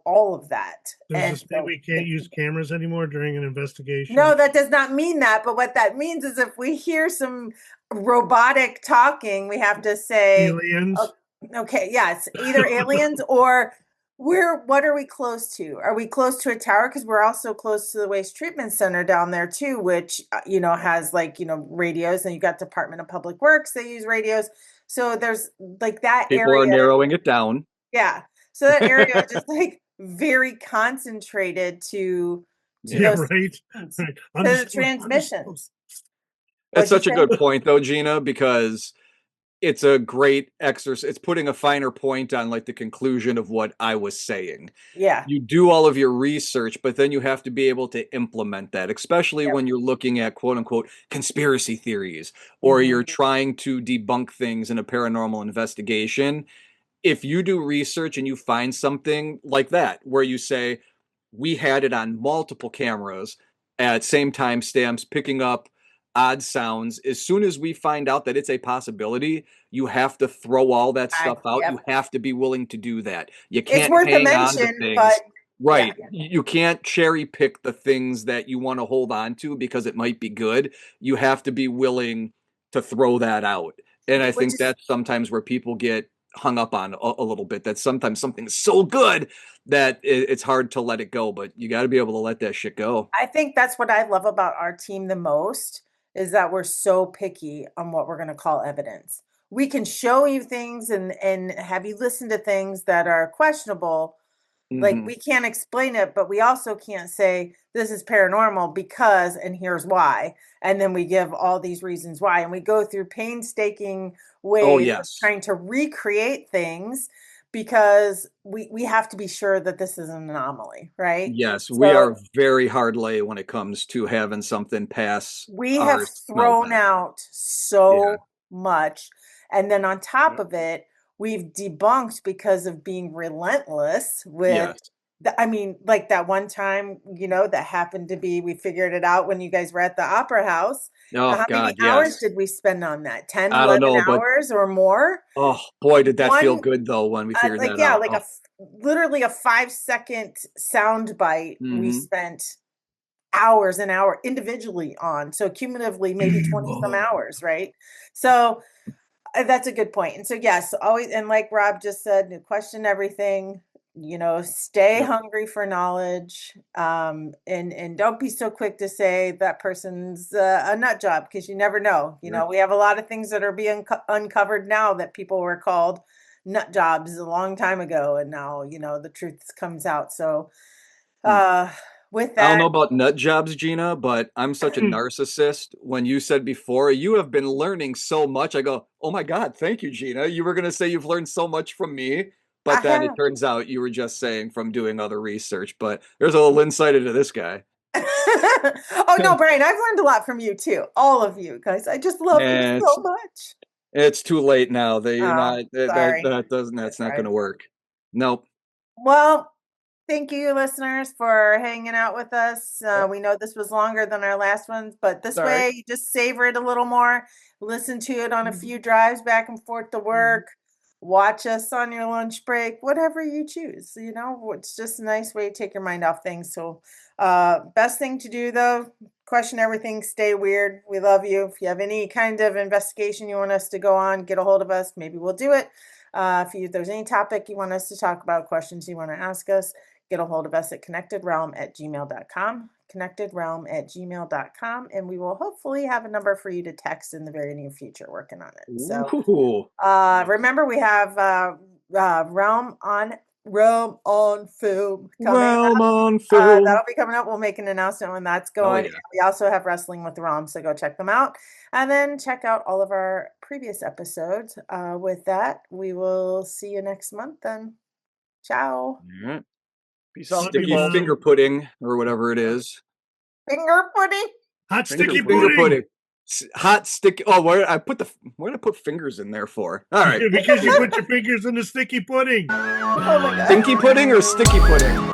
all of that. Does this mean we can't use cameras anymore during an investigation? No, that does not mean that. But what that means is if we hear some robotic talking, we have to say aliens. Okay, yeah, it's either aliens or what are we close to? Are we close to a tower? Because we're also close to the waste treatment center down there too, which has radios, and you've got Department of Public Works, they use radios. So there's like that people area. People are narrowing it down. Yeah. So that area is just like very concentrated to those to transmissions. That's such a good point though, Gina, because it's a great exercise. It's putting a finer point on like the conclusion of what I was saying. Yeah. You do all of your research, but then you have to be able to implement that, especially when you're looking at quote unquote conspiracy theories, or you're trying to debunk things in a paranormal investigation. If you do research and you find something like that, where you say, we had it on multiple cameras at same time stamps, picking up odd sounds. As soon as we find out that it's a possibility, you have to throw all that stuff out. You have to be willing to do that. You can't hang on to things. Right. You can't cherry pick the things that you want to hold on to because it might be good. You have to be willing to throw that out. And I think that's sometimes where people get hung up on a little bit, that sometimes something's so good that it's hard to let it go, but you got to be able to let that shit go. I think that's what I love about our team the most, is that we're so picky on what we're going to call evidence. We can show you things and have you listen to things that are questionable. Like we can't explain it, but we also can't say this is paranormal because, and here's why. And then we give all these reasons why. And we go through painstaking ways of trying to recreate things because we have to be sure that this is an anomaly, right? Yes, we are very hard lay when it comes to having something pass. We have thrown out so much. And then on top of it, we've debunked because of being relentless with like that one time, that happened to be, we figured it out when you guys were at the Opera House. How many hours did we spend on that? 10, 11 hours or more? Oh boy, did that feel good though when we figured that out. Like literally a 5-second sound bite we spent hours and hours individually on. So cumulatively maybe 20 some hours, right? So that's a good point. And so yes, always, and like Rob just said, question everything, stay hungry for knowledge, and don't be so quick to say that person's a nut job, because you never know. We have a lot of things that are being uncovered now that people were called nut jobs a long time ago, and now the truth comes out. So with that, I don't know about nut jobs, Gina, but I'm such a narcissist. When you said before, you have been learning so much, I go, oh my God, thank you, Gina. You were going to say you've learned so much from me, but then it turns out you were just saying from doing other research. But there's a little insight into this guy. Oh no, Brian, I've learned a lot from you too. All of you guys. I just love you so much. It's too late now. That you're not that's not going to work. Nope. Well, thank you, listeners, for hanging out with us. We know this was longer than our last ones, but this way you just savor it a little more. Listen to it on a few drives back and forth to work. Watch us on your lunch break, whatever you choose. It's just a nice way to take your mind off things. So best thing to do, though, question everything, stay weird. We love you. If you have any kind of investigation you want us to go on, get a hold of us. Maybe we'll do it. If there's any topic you want us to talk about, questions you want to ask us, get a hold of us at connectedrealm@gmail.com, connectedrealm@gmail.com, and we will hopefully have a number for you to text in the very near future, working on it. So remember, we have Realm on Realm on Film Realm on Film. That'll be coming up. We'll make an announcement when that's going. Yeah. We also have Wrestling with Rom, so go check them out. And then check out all of our previous episodes. With that, we will see you next month then. Ciao. Right. Peace out. Sticky finger pudding or whatever it is. Finger pudding? Hot sticky pudding. Hot sticky. Oh, where did I put fingers in there for? All right. Because you put your fingers in the sticky pudding. Oh my God. Stinky pudding or sticky pudding?